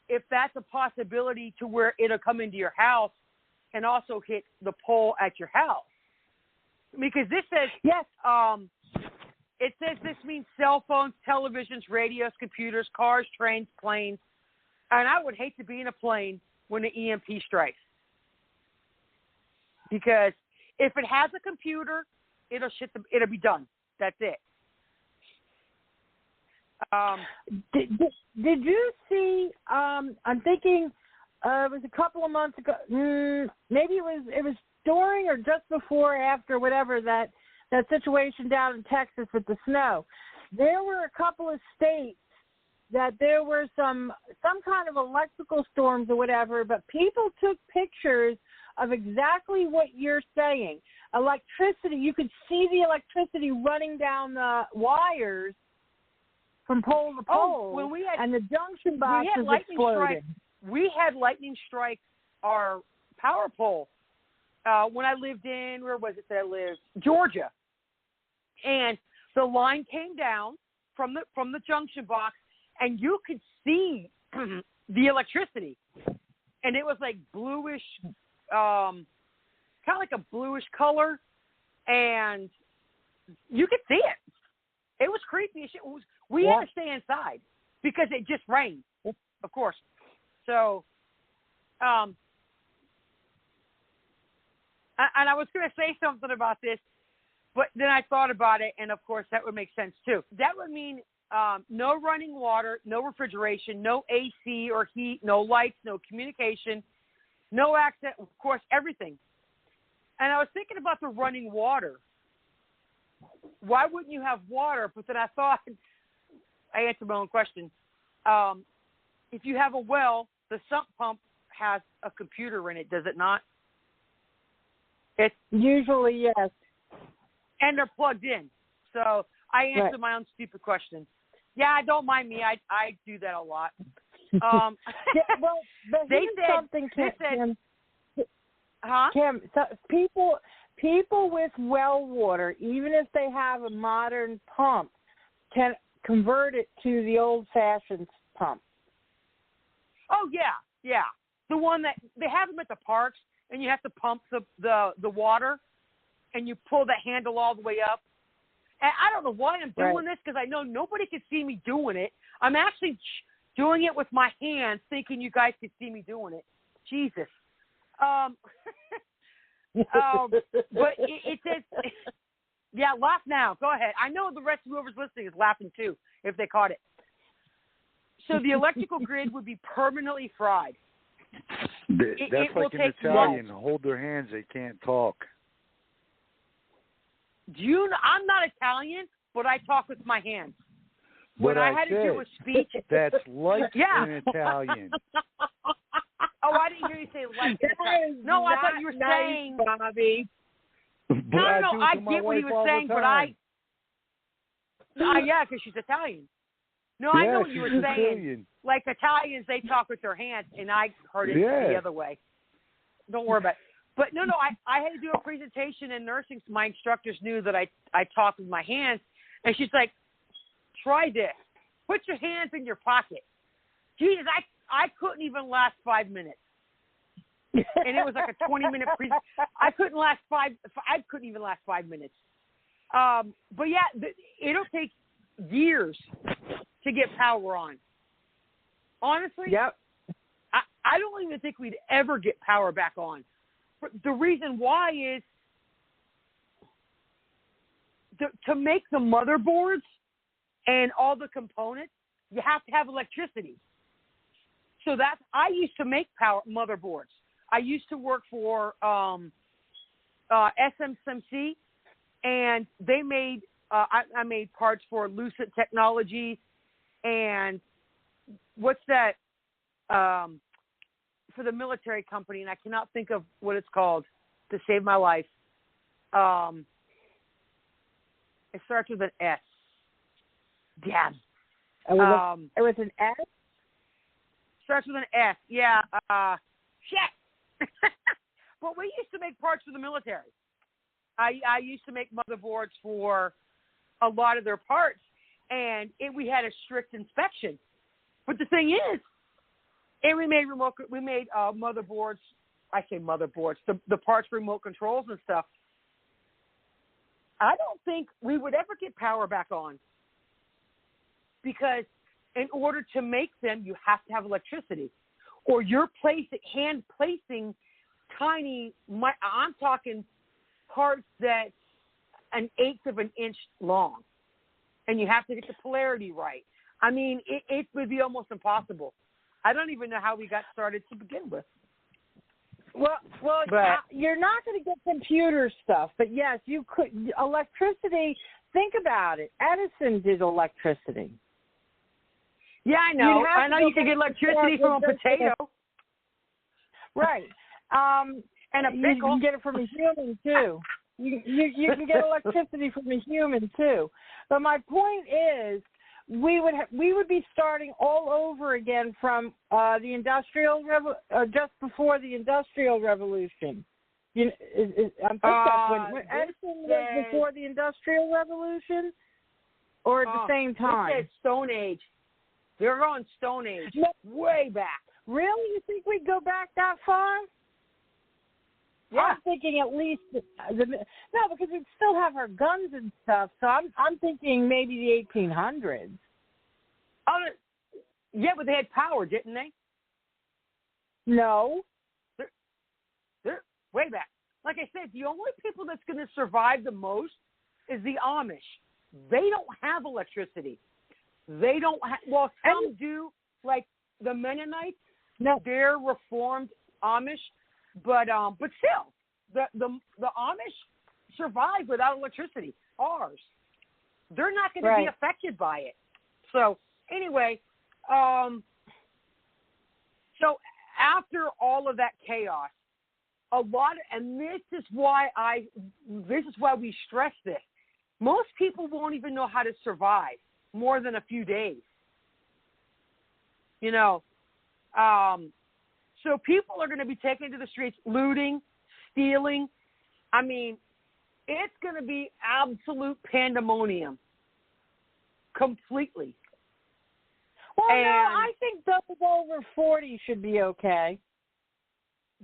[SPEAKER 6] if that's a possibility to where it'll come into your house and also hit the pole at your house. Because this says, it says this means cell phones, televisions, radios, computers, cars, trains, planes. And I would hate to be in a plane when an EMP strikes. Because if it has a computer, it'll be done. That's it.
[SPEAKER 8] Did you see? I'm thinking it was a couple of months ago. Maybe it was during or just before, after, whatever that situation down in Texas with the snow. There were a couple of states that there were some kind of electrical storms or whatever, but people took pictures of exactly what you're saying. Electricity, you could see the electricity running down the wires from pole to pole, and the junction boxes exploded.
[SPEAKER 6] We had lightning strike our power pole when I lived in, where was it that I lived? Georgia. And the line came down from the junction box, and you could see the electricity. And it was like bluish, kind of like a bluish color, and you could see it. It was creepy. We had to stay inside because it just rained, of course. So, and I was going to say something about this, but then I thought about it, and of course that would make sense too. That would mean no running water, no refrigeration, no AC or heat, no lights, no communication, no access, of course, everything. And I was thinking about the running water. Why wouldn't you have water? But then I thought, I answered my own question. If you have a well, the sump pump has a computer in it, does it not? It's
[SPEAKER 8] usually, yes.
[SPEAKER 6] And they're plugged in. So I answered my own stupid question. Yeah, don't mind me. I do that a lot.
[SPEAKER 8] Well, but
[SPEAKER 6] they
[SPEAKER 8] here's
[SPEAKER 6] said,
[SPEAKER 8] something, Kim.
[SPEAKER 6] Huh?
[SPEAKER 8] Kim, so people with well water, even if they have a modern pump, can convert it to the old-fashioned pump.
[SPEAKER 6] Oh, yeah. The one that they have them at the parks, and you have to pump the water, and you pull that handle all the way up. And I don't know why I'm doing this, because I know nobody can see me doing it. I'm actually doing it with my hands, thinking you guys could see me doing it. Jesus. But it says, yeah, laugh now. Go ahead. I know the rest of whoever's listening is laughing too, if they caught it. So the electrical grid would be permanently fried.
[SPEAKER 5] That's like an Italian. Hold their hands. They can't talk.
[SPEAKER 6] I'm not Italian, but I talk with my hands. When I had to do a speech.
[SPEAKER 5] That's like an Italian.
[SPEAKER 6] Oh, I didn't hear you say like that. No, I thought you were saying,
[SPEAKER 8] Bobby.
[SPEAKER 6] No, I get what he was saying, but yeah, because she's Italian. No, I know what you were saying.
[SPEAKER 5] Italian.
[SPEAKER 6] Like Italians, they talk with their hands, and I heard it the other way. Don't worry about it. But no, I had to do a presentation in nursing. So my instructors knew that I talk with my hands, and she's like, "Try this. Put your hands in your pocket." Jesus, I couldn't even last 5 minutes, and it was like a 20-minute presentation. I couldn't even last 5 minutes. But yeah, it'll take years to get power on. Honestly, I don't even think we'd ever get power back on. The reason why is to make the motherboards and all the components, you have to have electricity. So I used to make motherboards. I used to work for SMC, and they made I made parts for Lucent Technologies, and what's that for the military company, and I cannot think of what it's called to save my life. It starts with an S. Damn.
[SPEAKER 8] It was an S?
[SPEAKER 6] Starts with an S. Yeah. Shit. But we used to make parts for the military. I used to make motherboards for a lot of their parts, and we had a strict inspection. But the thing is, and we made motherboards. I say motherboards. The parts for remote controls and stuff. I don't think we would ever get power back on, because in order to make them, you have to have electricity, or you're hand placing tiny. I'm talking parts that's 1/8 of an inch long, and you have to get the polarity right. I mean, it would be almost impossible. I don't even know how we got started to begin with.
[SPEAKER 8] Well, you're not going to get computer stuff, but yes, you could. Electricity, think about it. Edison did electricity.
[SPEAKER 6] Yeah, I know. I know you can get electricity from a potato.
[SPEAKER 8] Right.
[SPEAKER 6] And a pickle.
[SPEAKER 8] You can get it from a human, too. You can get electricity from a human, too. But my point is, we would be starting all over again from just before the Industrial Revolution. I think that's when Edison was before the Industrial Revolution, or at the same time.
[SPEAKER 6] They said Stone Age. They're on Stone Age, way back.
[SPEAKER 8] Really? You think we'd go back that far? Yeah. I'm thinking at least no, because we'd still have our guns and stuff. So I'm thinking maybe the 1800s.
[SPEAKER 6] Yeah, but they had power, didn't they?
[SPEAKER 8] No.
[SPEAKER 6] They're way back. Like I said, the only people that's going to survive the most is the Amish. They don't have electricity. They don't have. Well, some do. Like the Mennonites.
[SPEAKER 8] No,
[SPEAKER 6] they're Reformed Amish, but still, the Amish survive without electricity. Ours, they're not going to be affected by it. So anyway, so after all of that chaos, and this is why we stress this. Most people won't even know how to survive more than a few days. You know, so people are going to be taken to the streets, looting, stealing. I mean, it's going to be absolute pandemonium, completely.
[SPEAKER 8] Well, no, I think those over 40 should be okay.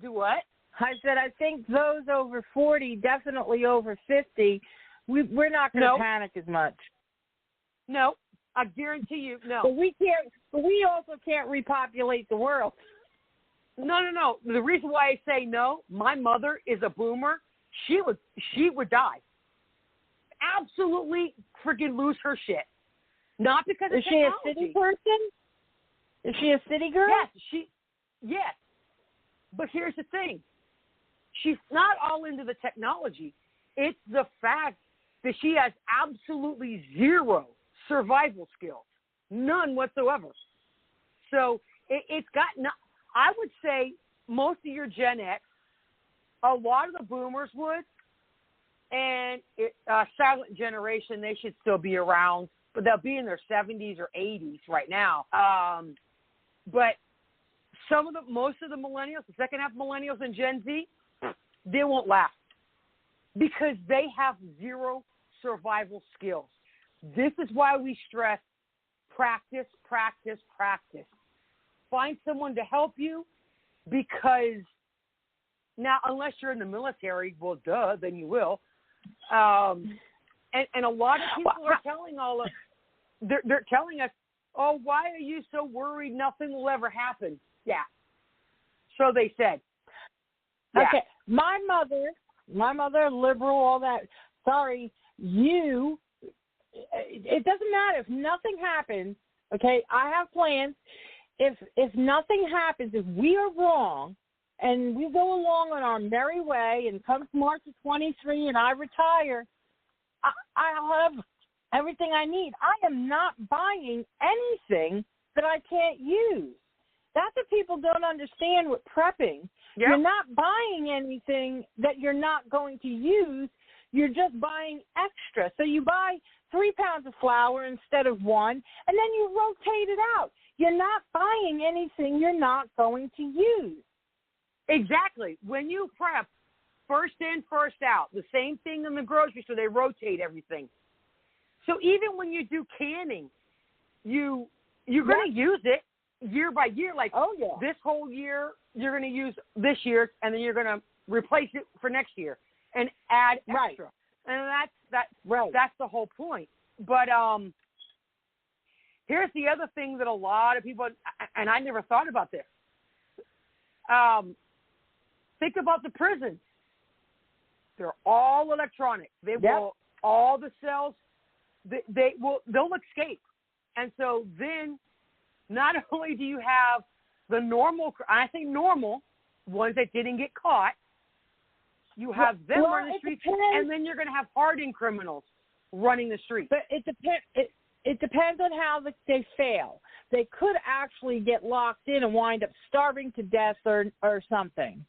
[SPEAKER 6] Do what?
[SPEAKER 8] I said I think those over 40, definitely over 50, we're not going to panic as much.
[SPEAKER 6] No, I guarantee you, no.
[SPEAKER 8] But we can't. But we also can't repopulate the world.
[SPEAKER 6] No. The reason why I say no, my mother is a boomer. She would die. Absolutely freaking lose her shit. Not because of technology.
[SPEAKER 8] Is she a city person? Is she a city girl?
[SPEAKER 6] Yes. But here's the thing. She's not all into the technology. It's the fact that she has absolutely zero survival skills. None whatsoever. So it's got, I would say most of your Gen X, a lot of the boomers would, and silent generation, they should still be around, but they'll be in their 70s or 80s right now. But most of the millennials, the second half millennials and Gen Z, they won't last because they have zero survival skills. This is why we stress practice, practice, practice. Find someone to help you because now, unless you're in the military, well, duh, then you will. And a lot of people are telling they're telling us, oh, why are you so worried nothing will ever happen? Yeah. So they said. Yeah.
[SPEAKER 8] Okay. My mother, liberal, all that. Sorry, it doesn't matter if nothing happens. Okay, I have plans. If nothing happens, if we are wrong, and we go along on our merry way, and comes March of 23, and I retire, I'll have everything I need. I am not buying anything that I can't use. That's what people don't understand with prepping. Yep. You're not buying anything that you're not going to use. You're just buying extra. So you buy 3 pounds of flour instead of 1, and then you rotate it out. You're not buying anything you're not going to use.
[SPEAKER 6] Exactly. When you prep, first in, first out. The same thing in the grocery store. They rotate everything. So even when you do canning, you're going to use it year by year. Like, this whole year, you're going to use this year, and then you're going to replace it for next year and add extra. And that's the whole point. But here's the other thing that a lot of people, and I never thought about this. Think about the prisons. They're all electronic. They will, all the cells, they'll escape. And so then not only do you have the normal, I think normal, ones that didn't get caught, you have them running the streets, and then you're going to have hardened criminals running the streets.
[SPEAKER 8] But it depends on how they fail. They could actually get locked in and wind up starving to death or something.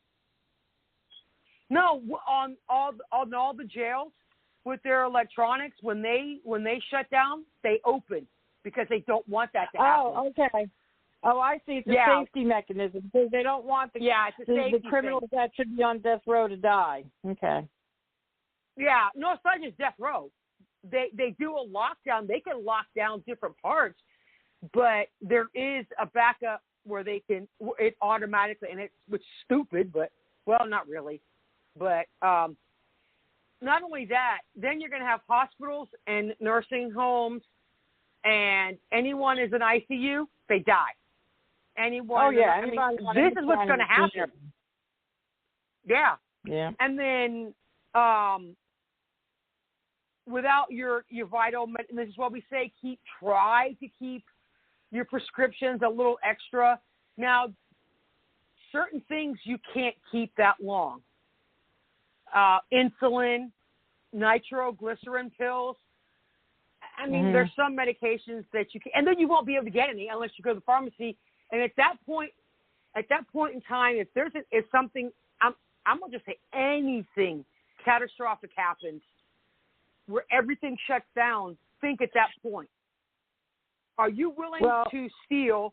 [SPEAKER 6] No, on all the jails with their electronics, when they shut down, they open because they don't want that to happen.
[SPEAKER 8] Oh, okay. Oh, I see. It's a safety mechanism because they don't want the criminals that should be on death row to die. Okay.
[SPEAKER 6] Yeah, no, it's not just death row. They do a lockdown. They can lock down different parts, but there is a backup where it automatically, and it's stupid, but, well, not really. But not only that, then you're going to have hospitals and nursing homes, and anyone is in ICU, they die. Anyone? This is what's going to happen. Yeah.
[SPEAKER 8] Yeah.
[SPEAKER 6] And then without your vital, and this is what we say, try to keep your prescriptions a little extra. Now, certain things you can't keep that long. Insulin, nitroglycerin pills. I mean, there's some medications that you can, and then you won't be able to get any unless you go to the pharmacy. And at that point in time, if something, I'm gonna just say anything catastrophic happens, where everything shuts down, think at that point, are you willing to steal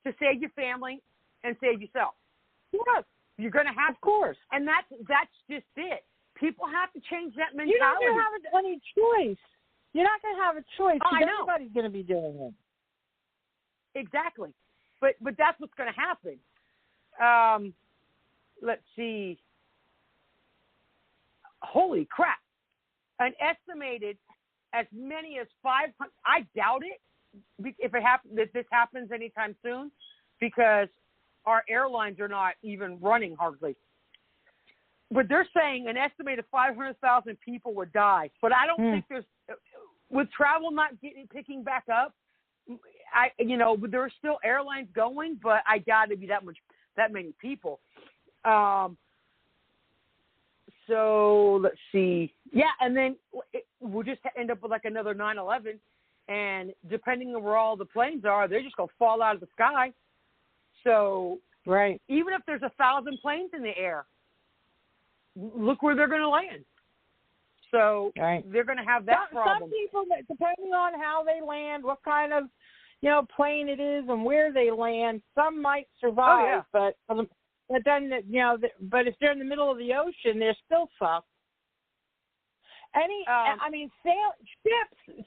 [SPEAKER 6] to save your family and save yourself? Yes, you're going to have, of course, and that's just it. People have to change that mentality.
[SPEAKER 8] You're not going to have any choice. You're not going to have a choice.
[SPEAKER 6] Oh, I know.
[SPEAKER 8] Everybody's going to be doing it.
[SPEAKER 6] Exactly, but that's what's going to happen. Let's see. Holy crap! An estimated as many as 500. I doubt it. If this happens anytime soon, because our airlines are not even running hardly. But they're saying an estimated 500,000 people would die. But I don't think with travel not picking back up. There's still airlines going, but I doubt it'd be that many people. So let's see. Yeah, and then we'll just end up with like another 9/11. And depending on where all the planes are, they're just going to fall out of the sky. So even if there's 1,000 planes in the air, look where they're going to land. So they're going to have that problem.
[SPEAKER 8] Some people, depending on how they land, what kind of plane it is, and where they land, some might survive. But then but if they're in the middle of the ocean, they're still fucked.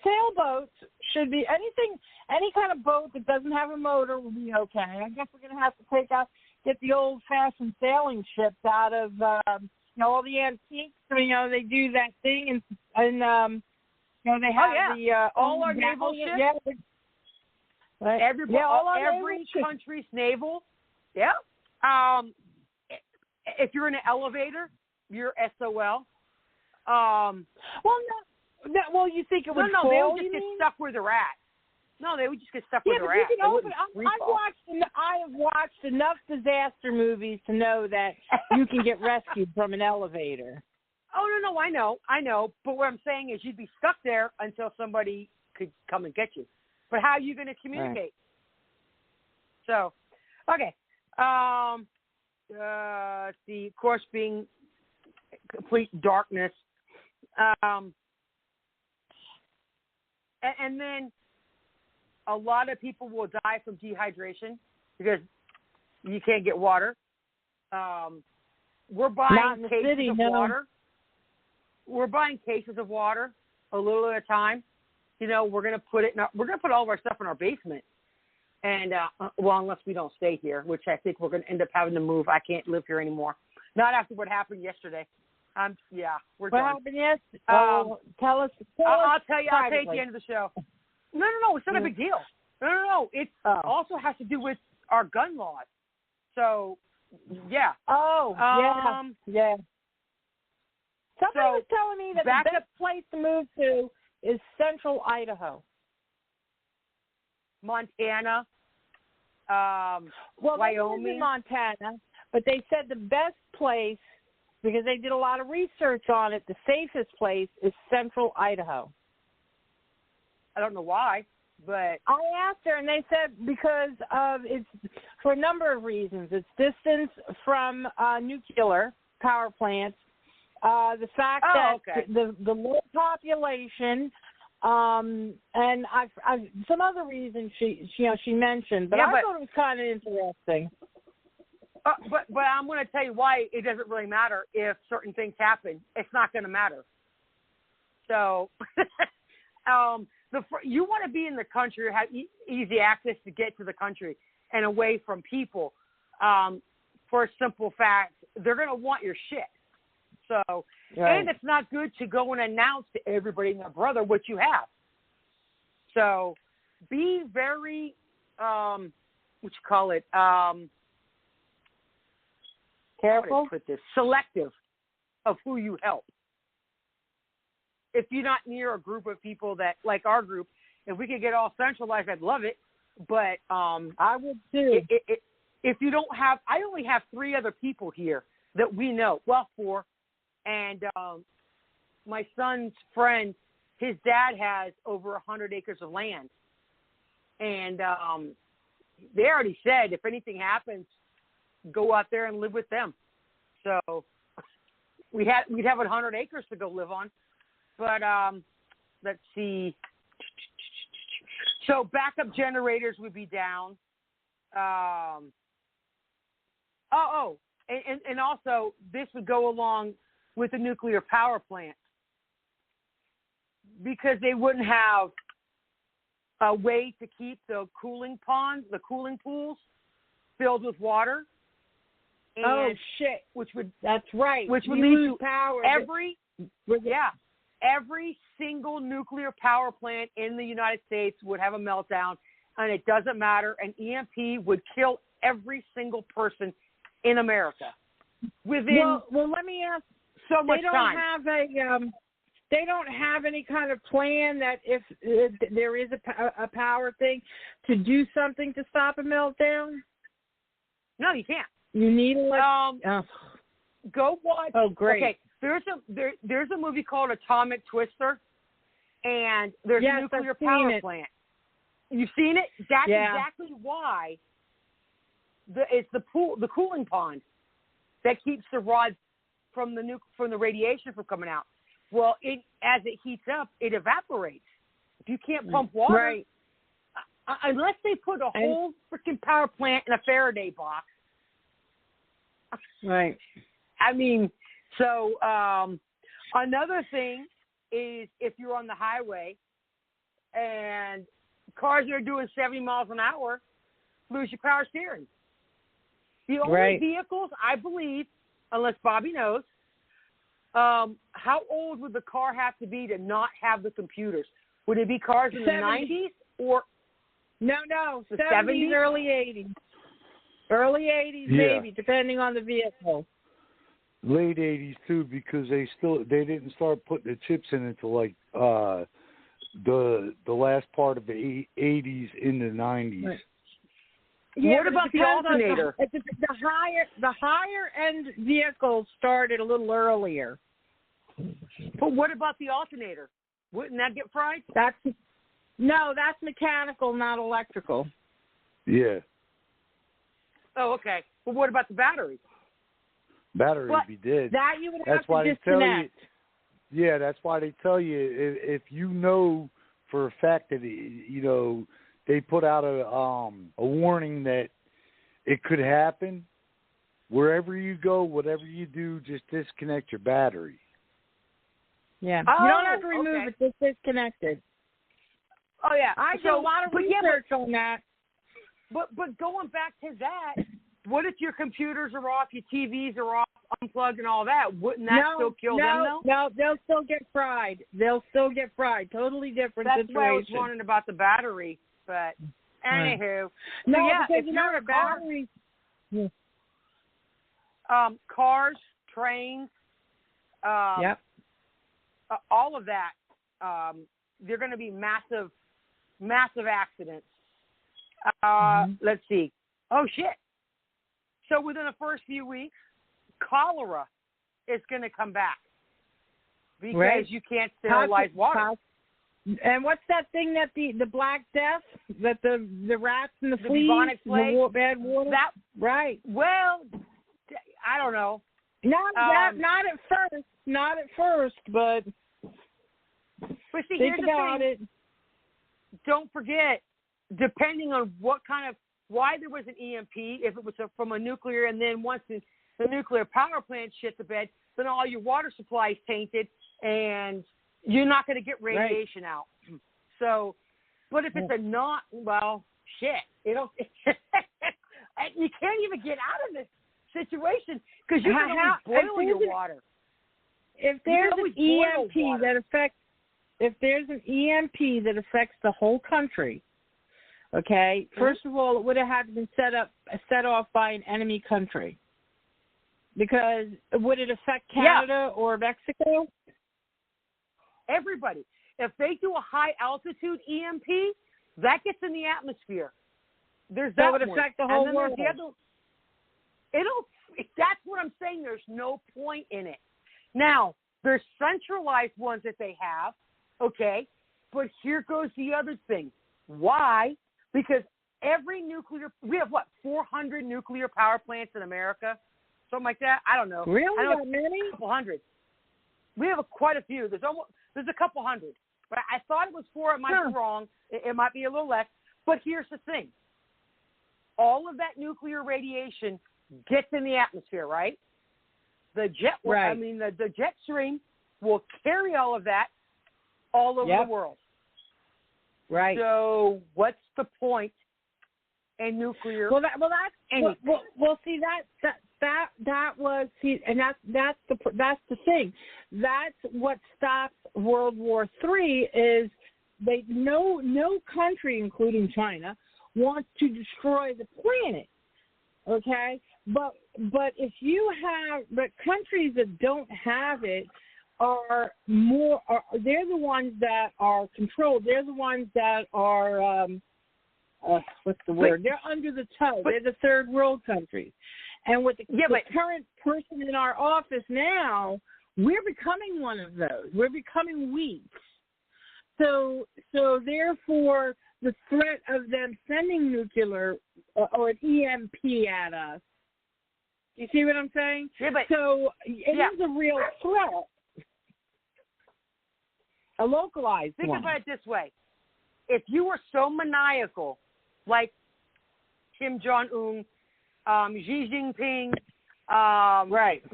[SPEAKER 8] Sailboats should be any kind of boat that doesn't have a motor will be okay. I guess we're going to have to get the old-fashioned sailing ships out of, all the antiques. So, they do that thing and they have
[SPEAKER 6] all our naval ships. Every country's naval. Yeah. If you're in an elevator, you're SOL.
[SPEAKER 8] You think it would fall?
[SPEAKER 6] No, they would just get stuck where they're at. No, they would just get stuck where they're at.
[SPEAKER 8] I have watched enough disaster movies to know that you can get rescued from an elevator.
[SPEAKER 6] Oh, no, I know. But what I'm saying is you'd be stuck there until somebody could come and get you. But how are you going to communicate? So, okay. Of course, being complete darkness. And then a lot of people will die from dehydration because you can't get water. We're buying cases of water. We're buying cases of water a little at a time. We're going to put all of our stuff in our basement. And, unless we don't stay here, which I think we're going to end up having to move. I can't live here anymore. Not after what happened yesterday. We're done.
[SPEAKER 8] What happened yesterday? Tell us.
[SPEAKER 6] I'll tell you at the end of the show. No, it's not a big deal. No. It also has to do with our gun laws. So, yeah.
[SPEAKER 8] Yeah. Somebody was telling me that the best place to move to is central Idaho.
[SPEAKER 6] Montana,
[SPEAKER 8] Wyoming. They in Montana, but they said the best place, because they did a lot of research on it, the safest place is central Idaho.
[SPEAKER 6] I don't know why, but
[SPEAKER 8] I asked her, and they said because it's for a number of reasons. It's distance from nuclear power plants, the fact that the low population. And I've some other reasons she mentioned, but I thought it was kind of interesting.
[SPEAKER 6] But I'm going to tell you why it doesn't really matter if certain things happen. It's not going to matter. So, you want to be in the country, have easy access to get to the country and away from people. For a simple fact, they're going to want your shit. So, and it's not good to go and announce to everybody and their brother what you have. So, be very,
[SPEAKER 8] careful?
[SPEAKER 6] Selective of who you help. If you're not near a group of people that, like our group, if we could get all centralized, I'd love it. But
[SPEAKER 8] I would too.
[SPEAKER 6] if you don't have, I only have 3 other people here that we know. Well, 4. And my son's friend, his dad has over 100 acres of land. And they already said if anything happens, go out there and live with them. So we'd have 100 acres to go live on. But let's see. So backup generators would be down. And also this would go along with the nuclear power plant because they wouldn't have a way to keep the cooling ponds, the cooling pools filled with water.
[SPEAKER 8] And shit! That's right.
[SPEAKER 6] Which would lead to power. Every single nuclear power plant in the United States would have a meltdown, and it doesn't matter. An EMP would kill every single person in America within.
[SPEAKER 8] Well, let me ask.
[SPEAKER 6] So much time.
[SPEAKER 8] They don't have any kind of plan that if there is a power thing to do something to stop a meltdown.
[SPEAKER 6] No, you can't.
[SPEAKER 8] You need
[SPEAKER 6] go watch.
[SPEAKER 8] Oh, great.
[SPEAKER 6] Okay, there's a movie called Atomic Twister, and there's a nuclear power plant. You've seen it? That's exactly why. It's the cooling pond that keeps the rods from the radiation from coming out. Well, as it heats up, it evaporates. If you can't pump water, unless they put a whole freaking power plant in a Faraday box.
[SPEAKER 8] Right.
[SPEAKER 6] I mean, so another thing is if you're on the highway and cars that are doing 70 miles an hour lose your power steering. The only vehicles, I believe, unless Bobby knows, how old would the car have to be to not have the computers? Would it be cars in the 90s or?
[SPEAKER 8] No,
[SPEAKER 6] the
[SPEAKER 8] 70s, early 80s. Early 80s, maybe, depending on the vehicle.
[SPEAKER 5] Late 80s too, because they didn't start putting the chips in until like the last part of the 80s in the 90s.
[SPEAKER 8] Right. Yeah,
[SPEAKER 6] what about the alternator?
[SPEAKER 8] The higher end vehicles started a little earlier.
[SPEAKER 6] But what about the alternator? Wouldn't that get fried?
[SPEAKER 8] That's mechanical, not electrical.
[SPEAKER 5] Yeah.
[SPEAKER 6] Oh, okay. Well, what about the battery?
[SPEAKER 5] Battery would be dead.
[SPEAKER 8] That you would have to disconnect.
[SPEAKER 5] That's why they tell you if you know for a fact that they put out a warning that it could happen. Wherever you go, whatever you do, just disconnect your battery.
[SPEAKER 8] Yeah, you don't have to remove it; just disconnect it.
[SPEAKER 6] Oh yeah,
[SPEAKER 8] I did a lot of research on that.
[SPEAKER 6] But going back to that, what if your computers are off, your TVs are off, unplugged, and all that? Wouldn't that still kill them, though?
[SPEAKER 8] No, they'll still get fried. Totally different situation.
[SPEAKER 6] That's why I was wondering about the battery. But anywho,
[SPEAKER 8] because a battery.
[SPEAKER 6] Cars, trains, all of that. They're going to be massive accidents. Let's see. Oh shit! So within the first few weeks, cholera is going to come back because you can't sterilize water.
[SPEAKER 8] And what's that thing that the Black Death, that the rats and the fleas,
[SPEAKER 6] bubonic plague,
[SPEAKER 8] the bad water?
[SPEAKER 6] Well, I don't know.
[SPEAKER 8] Not at first, but
[SPEAKER 6] see,
[SPEAKER 8] think about it.
[SPEAKER 6] Don't forget, depending on why there was an EMP, if it was from a nuclear, and then once the nuclear power plant shit the bed, then all your water supply is tainted, and you're not going to get radiation out. So, but if it's it'll you can't even get out of this situation because you can always boil your water.
[SPEAKER 8] If there's an EMP that affects the whole country, okay, first of all, it would have had to been set off by an enemy country. Because would it affect Canada or Mexico?
[SPEAKER 6] Everybody. If they do a high altitude EMP, that gets in the atmosphere. That
[SPEAKER 8] would affect the whole world.
[SPEAKER 6] That's what I'm saying. There's no point in it. Now, there's centralized ones that they have, okay? But here goes the other thing. Why? Because we have 400 nuclear power plants in America? Something like that? I don't know.
[SPEAKER 8] Really?
[SPEAKER 6] I know
[SPEAKER 8] that many?
[SPEAKER 6] A couple hundred. We have quite a few. There's a couple hundred. But I thought it was 4. It might be wrong. It might be a little less. But here's the thing. All of that nuclear radiation gets in the atmosphere, right? The jet stream will carry all of that all over the world.
[SPEAKER 8] Right.
[SPEAKER 6] So what's the point in nuclear?
[SPEAKER 8] That's the thing. That's what stopped World War III. Is no country, including China, wants to destroy the planet. Okay, but if you have, but countries that don't have it they're the ones that are controlled. They're the ones that are what's the word? They're under the toe. They're the third world countries. And with the current person in our office now, we're becoming one of those. We're becoming weak. So therefore, the threat of them sending nuclear or an EMP at us. You see what I'm saying?
[SPEAKER 6] Yeah, but
[SPEAKER 8] so it is a real threat. A localized
[SPEAKER 6] Think
[SPEAKER 8] one.
[SPEAKER 6] about it this way. If you were so maniacal, like Kim Jong-un, Xi Jinping,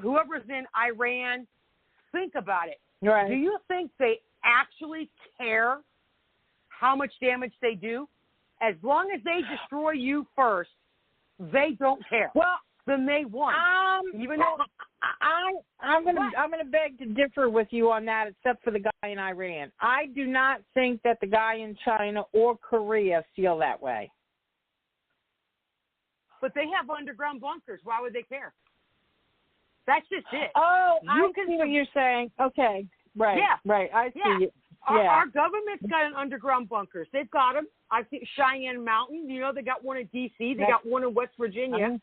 [SPEAKER 6] whoever's in Iran, think about it.
[SPEAKER 8] Right.
[SPEAKER 6] Do you think they actually care how much damage they do? As long as they destroy you first, they don't care.
[SPEAKER 8] Well,
[SPEAKER 6] then they won. Even though
[SPEAKER 8] I'm gonna beg to differ with you on that, except for the guy in Iran. I do not think that the guy in China or Korea feel that way.
[SPEAKER 6] But they have underground bunkers. Why would they care? That's just it.
[SPEAKER 8] Oh, I see what you're saying. Okay, right.
[SPEAKER 6] Yeah.
[SPEAKER 8] Right. I see you.
[SPEAKER 6] Our government's got an underground bunkers. They've got them. I see Cheyenne Mountain. You know, they got one in D.C. They got one in West Virginia.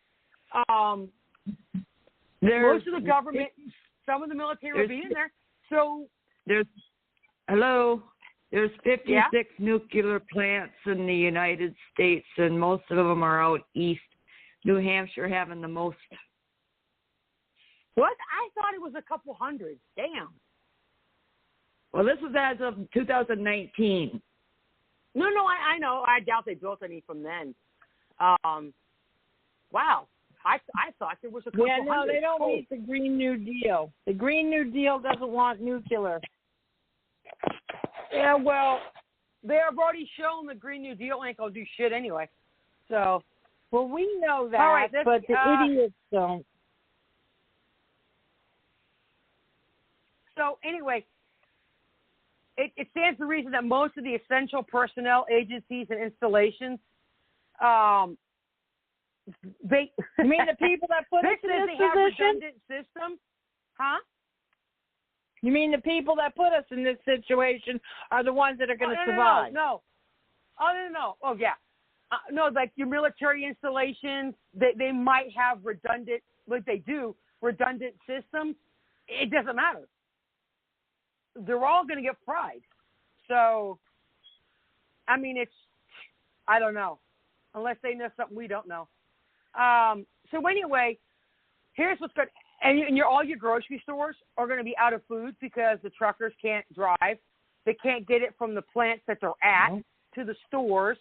[SPEAKER 6] Most of the government, some of the military will be in there. So
[SPEAKER 7] there's 56 nuclear plants in the United States, and most of them are out east. New Hampshire having the most.
[SPEAKER 6] What? I thought it was a couple hundred. Damn.
[SPEAKER 7] Well, this was as of 2019.
[SPEAKER 6] No, I know. I doubt they built any from then. Wow. I thought there was a couple hundred.
[SPEAKER 8] Yeah, no, they don't meet the Green New Deal. The Green New Deal doesn't want nuclear.
[SPEAKER 6] Yeah, well, they have already shown the Green New Deal ain't going to do shit anyway. So.
[SPEAKER 8] Well, we know that,
[SPEAKER 6] all right,
[SPEAKER 8] but the idiots don't.
[SPEAKER 6] So, anyway, it stands to reason that most of the essential personnel, agencies, and installations, they...
[SPEAKER 8] You mean the people that put us in this
[SPEAKER 6] have
[SPEAKER 8] position?
[SPEAKER 6] Redundant system? Huh?
[SPEAKER 8] You mean the people that put us in this situation are the ones that are going to survive?
[SPEAKER 6] No. No. Oh, yeah. No, like your military installations, they might have redundant, like they do, redundant systems. It doesn't matter. They're all going to get fried. So, I mean, I don't know, unless they know something we don't know. So anyway, here's what's good. And all your grocery stores are going to be out of food because the truckers can't drive. They can't get it from the plants that they're at to the stores.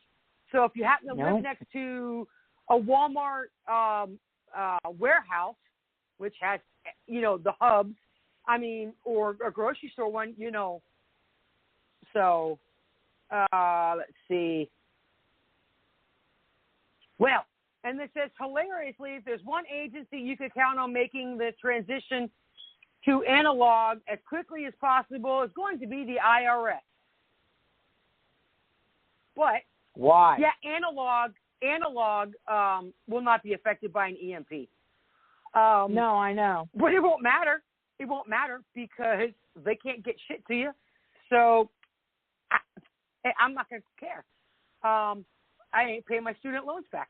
[SPEAKER 6] So if you happen to live next to a Walmart warehouse, which has, the hubs, or a grocery store one, So, let's see. Well, and it says, hilariously, if there's one agency you could count on making the transition to analog as quickly as possible, it's going to be the IRS. But
[SPEAKER 8] why?
[SPEAKER 6] Yeah, analog will not be affected by an EMP.
[SPEAKER 8] No, I know.
[SPEAKER 6] But it won't matter. It won't matter because they can't get shit to you. So I'm not going to care. I ain't paying my student loans back.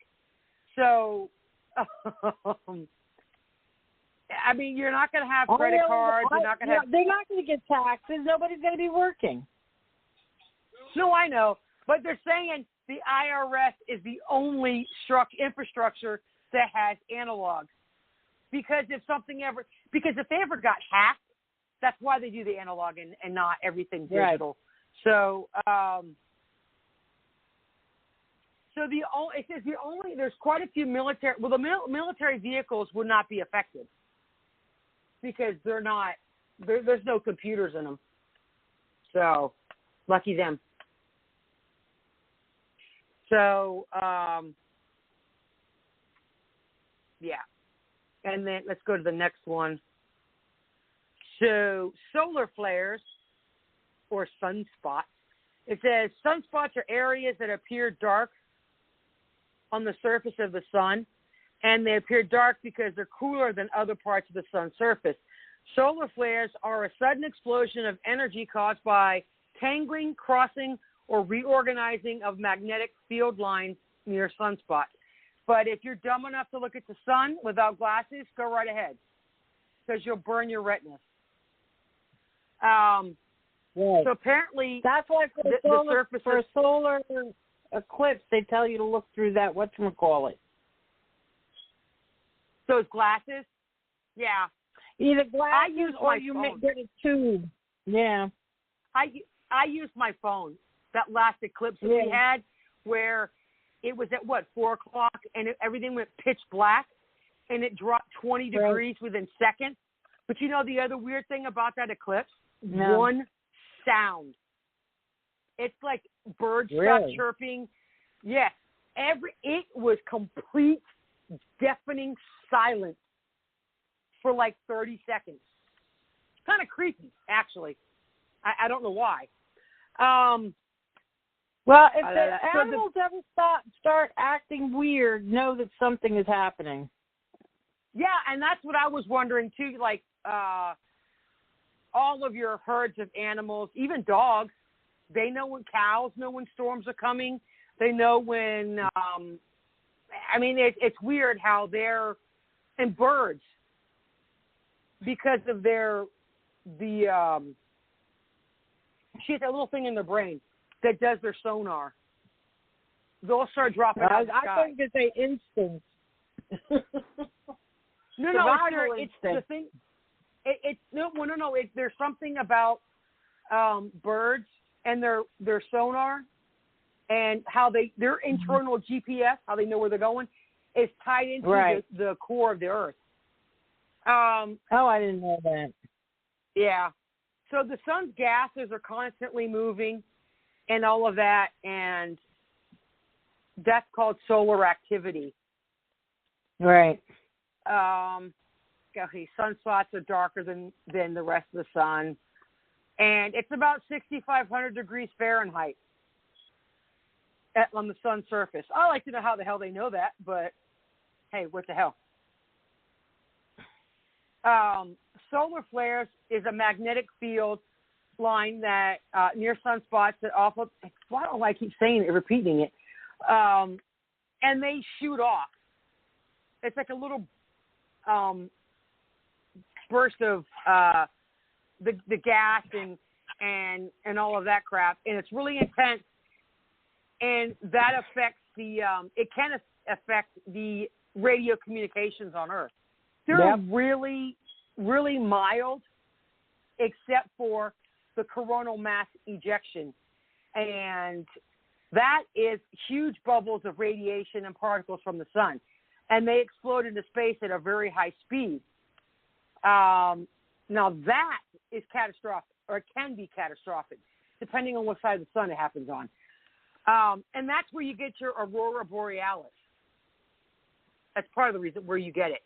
[SPEAKER 6] So I mean, you're not going to have credit cards. You're not going to have.
[SPEAKER 8] They're not going to get taxes. Nobody's going to be working.
[SPEAKER 6] No, I know, but they're saying the IRS is the only infrastructure that has analog. Because if they ever got hacked, that's why they do the analog and not everything digital. Right. So it says there's quite a few military. Well, the military vehicles would not be affected because they're not. There's no computers in them. So lucky them. So yeah, and then let's go to the next one. So solar flares or sunspots. It says sunspots are areas that appear dark on the surface of the sun, and they appear dark because they're cooler than other parts of the sun's surface. Solar flares are a sudden explosion of energy caused by tangling, crossing, or reorganizing of magnetic field lines near sunspots. But if you're dumb enough to look at the sun without glasses, go right ahead, because you'll burn your retinas. So apparently,
[SPEAKER 8] that's why for a solar eclipse, they tell you to look through that whatchamacallit.
[SPEAKER 6] Those glasses? Yeah.
[SPEAKER 8] Either glasses or you may get a tube. Yeah.
[SPEAKER 6] I used my phone. That last eclipse that we had, where it was at 4 o'clock, and everything went pitch black, and it dropped 20 degrees within seconds. But you know the other weird thing about that eclipse? No. One sound. It's like birds stop chirping. Yes, it was complete, deafening silence for like 30 seconds. Kind of creepy, actually. I don't know why.
[SPEAKER 8] Well, if the animals ever start acting weird, know that something is happening.
[SPEAKER 6] Yeah, and that's what I was wondering too. Like all of your herds of animals, even dogs, they know when cows know when storms are coming. They know when. I mean, it's weird how and birds, because of she has that little thing in their brain that does their sonar. They'll start dropping out of the sky.
[SPEAKER 8] I think it's an instinct.
[SPEAKER 6] No, it's the thing. No. There's something about birds and their sonar and how their internal GPS, how they know where they're going, is tied into the core of the Earth.
[SPEAKER 8] I didn't know that.
[SPEAKER 6] Yeah. So the sun's gases are constantly moving and all of that, and that's called solar activity.
[SPEAKER 8] Right.
[SPEAKER 6] Okay, sunspots are darker than the rest of the sun, and it's about 6,500 degrees Fahrenheit on the sun's surface. I like to know how the hell they know that, but hey, what the hell? Solar flares is a magnetic field line that near sunspots that often, why don't I keep saying it, repeating it, and they shoot off. It's like a little burst of the gas and all of that crap, and it's really intense, and that affects it can affect the radio communications on Earth. They're really, really mild, except for the coronal mass ejection, and that is huge bubbles of radiation and particles from the sun, and they explode into space at a very high speed. Now that is catastrophic, or it can be catastrophic, depending on what side of the sun it happens on. And that's where you get your aurora borealis. That's part of the reason where you get it.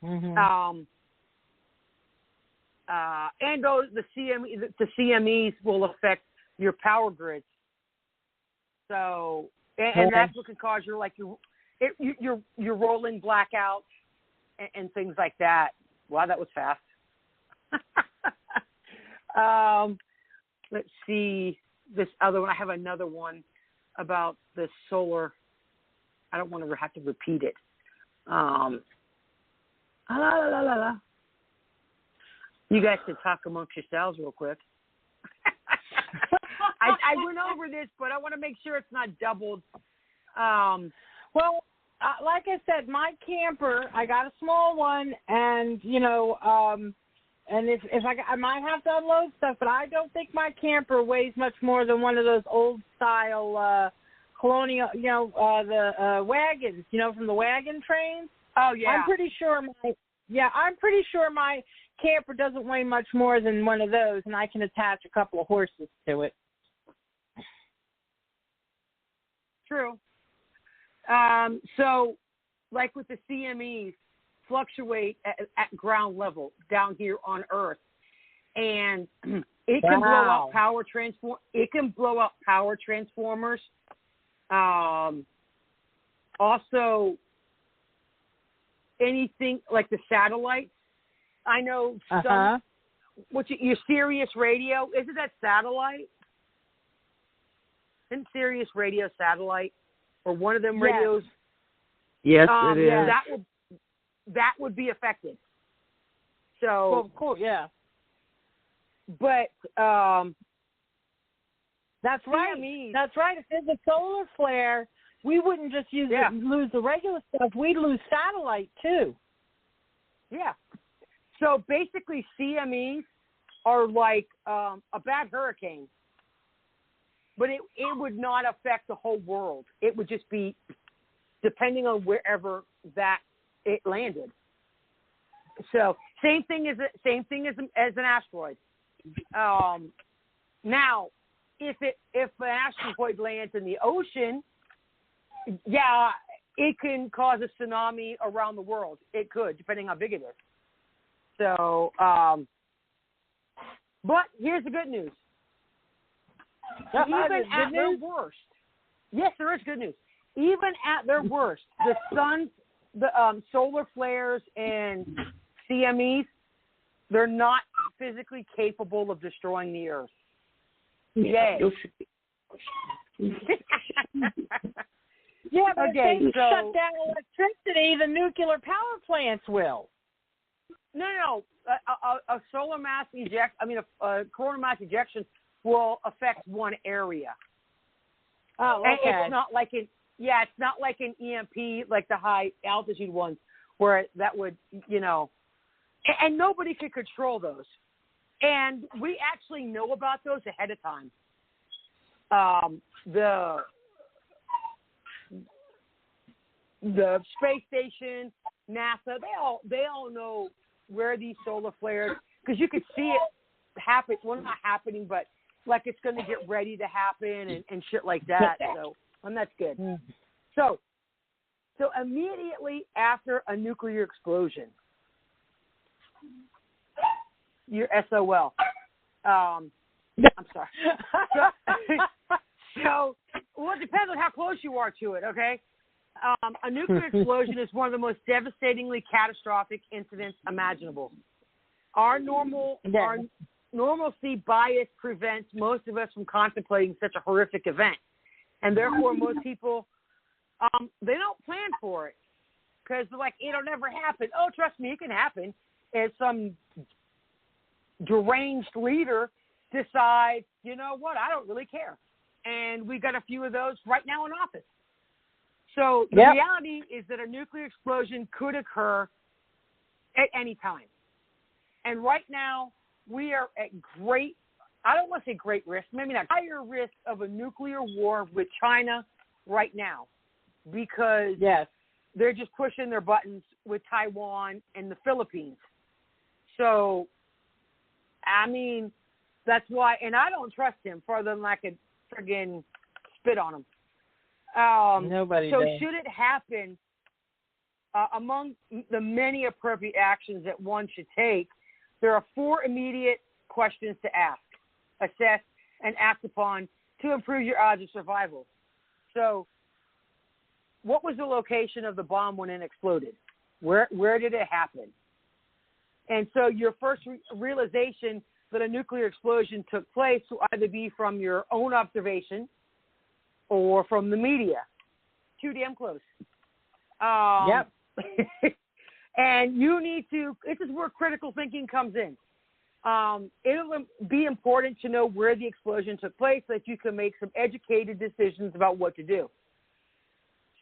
[SPEAKER 6] Mm-hmm. And the CMEs will affect your power grids. So, and that's what can cause your rolling blackouts and things like that. Wow, that was fast. Let's see this other one. I have another one about the solar. I don't want to have to repeat it. You guys can talk amongst yourselves real quick. I went over this, but I want to make sure it's not doubled.
[SPEAKER 8] Like I said, my camper, I got a small one, and and if I might have to unload stuff, but I don't think my camper weighs much more than one of those old style colonial, the wagons, from the wagon trains.
[SPEAKER 6] Oh yeah.
[SPEAKER 8] I'm pretty sure my camper doesn't weigh much more than one of those, and I can attach a couple of horses to it.
[SPEAKER 6] True. So, like with the CMEs, fluctuate at ground level down here on Earth, and it can blow out power transform. It can blow up power transformers. Also, anything like the satellites. I know some. Your Sirius radio, isn't that satellite? Isn't Sirius radio satellite or one of them radios?
[SPEAKER 3] Yes, it is.
[SPEAKER 6] Yeah, that would be affected. So
[SPEAKER 8] cool, yeah.
[SPEAKER 6] But
[SPEAKER 8] that's right. That's right. If there's a solar flare, we wouldn't just lose the regular stuff. We'd lose satellite too.
[SPEAKER 6] Yeah. So basically, CMEs are like a bad hurricane, but it would not affect the whole world. It would just be depending on wherever that it landed. So same thing as an asteroid. Now, if an asteroid lands in the ocean, it can cause a tsunami around the world. It could, depending how big it is. So, but here's the good news. Even at their worst, yes, there is good news. Even at their worst, the solar flares and CMEs, they're not physically capable of destroying the Earth. Yay.
[SPEAKER 8] Yeah, but if they shut down electricity, the nuclear power plants will.
[SPEAKER 6] No. A solar mass a coronal mass ejection will affect one area.
[SPEAKER 8] Oh, okay.
[SPEAKER 6] And it's not like an EMP, like the high altitude ones, where that would, and nobody could control those. And we actually know about those ahead of time. The space station, NASA, they all know where these solar flares, because you could see it happen. Well, not happening, but like it's going to get ready to happen and shit like that. So, and that's good. So immediately after a nuclear explosion, you're SOL. I'm sorry. So, it depends on how close you are to it, okay? A nuclear explosion is one of the most devastatingly catastrophic incidents imaginable. Our normalcy bias prevents most of us from contemplating such a horrific event. And therefore, most people, they don't plan for it because they're like, it'll never happen. Oh, trust me, it can happen. As some deranged leader decides, you know what, I don't really care. And we got a few of those right now in office. So the reality is that a nuclear explosion could occur at any time. And right now, we are at I don't want to say great risk, maybe not higher risk of a nuclear war with China right now, because they're just pushing their buttons with Taiwan and the Philippines. So, that's why, and I don't trust him further than I could friggin' spit on him.
[SPEAKER 8] Nobody
[SPEAKER 6] So
[SPEAKER 8] does.
[SPEAKER 6] should it happen, among the many appropriate actions that one should take, there are 4 immediate questions to ask, assess, and act upon to improve your odds of survival. So, what was the location of the bomb when it exploded? Where did it happen? And so your first realization that a nuclear explosion took place will either be from your own observation or from the media. Too damn close. And you need to, this is where critical thinking comes in. It'll be important to know where the explosion took place so that you can make some educated decisions about what to do.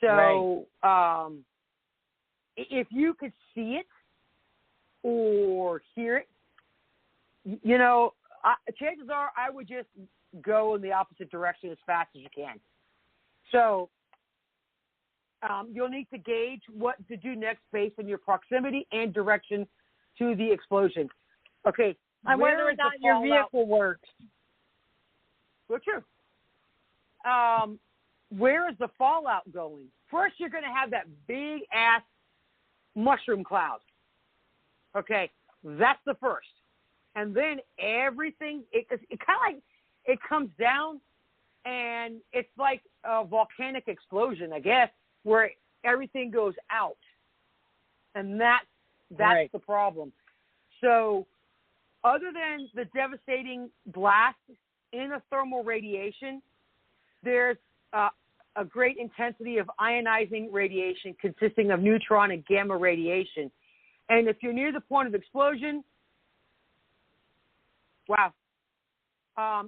[SPEAKER 6] So if you could see it or hear it, you know, chances are I would just go in the opposite direction as fast as you can. So you'll need to gauge what to do next based on your proximity and direction to the explosion. Okay.
[SPEAKER 8] I wonder if not your vehicle works.
[SPEAKER 6] Well, true. Where is the fallout going? First, you're going to have that big ass mushroom cloud. Okay, that's the first, and then everything. It kind of like it comes down, and it's like a volcanic explosion, I guess, where everything goes out, and that's the problem. So, other than the devastating blast in a thermal radiation, there's a great intensity of ionizing radiation consisting of neutron and gamma radiation. And if you're near the point of explosion,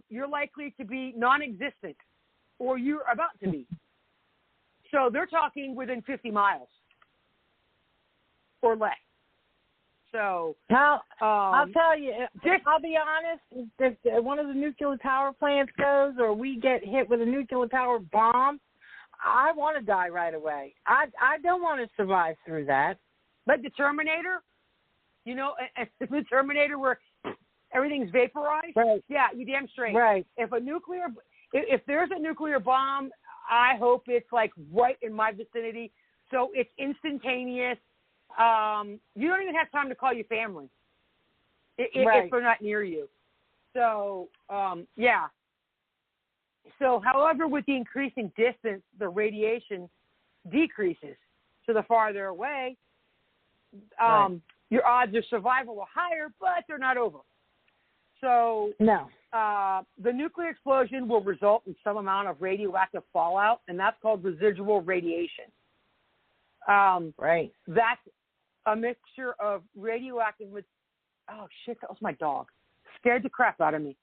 [SPEAKER 6] you're likely to be non-existent, or you're about to be. So they're talking within 50 miles or less. So
[SPEAKER 8] I'll tell you, I'll be honest, if one of the nuclear power plants goes or we get hit with a nuclear power bomb, I want to die right away. I don't want to survive through that.
[SPEAKER 6] Like the Terminator, you know, the Terminator where everything's vaporized.
[SPEAKER 8] Right.
[SPEAKER 6] Yeah, you damn straight.
[SPEAKER 8] Right.
[SPEAKER 6] If there's a nuclear bomb, I hope it's like right in my vicinity, so it's instantaneous. You don't even have time to call your family if they're not near you. So, yeah. So, however, with the increasing distance, the radiation decreases. So the farther away, your odds of survival are higher, but they're not over. So the nuclear explosion will result in some amount of radioactive fallout, and that's called residual radiation. That's a mixture of radioactive. Oh shit! That was my dog. Scared the crap out of me.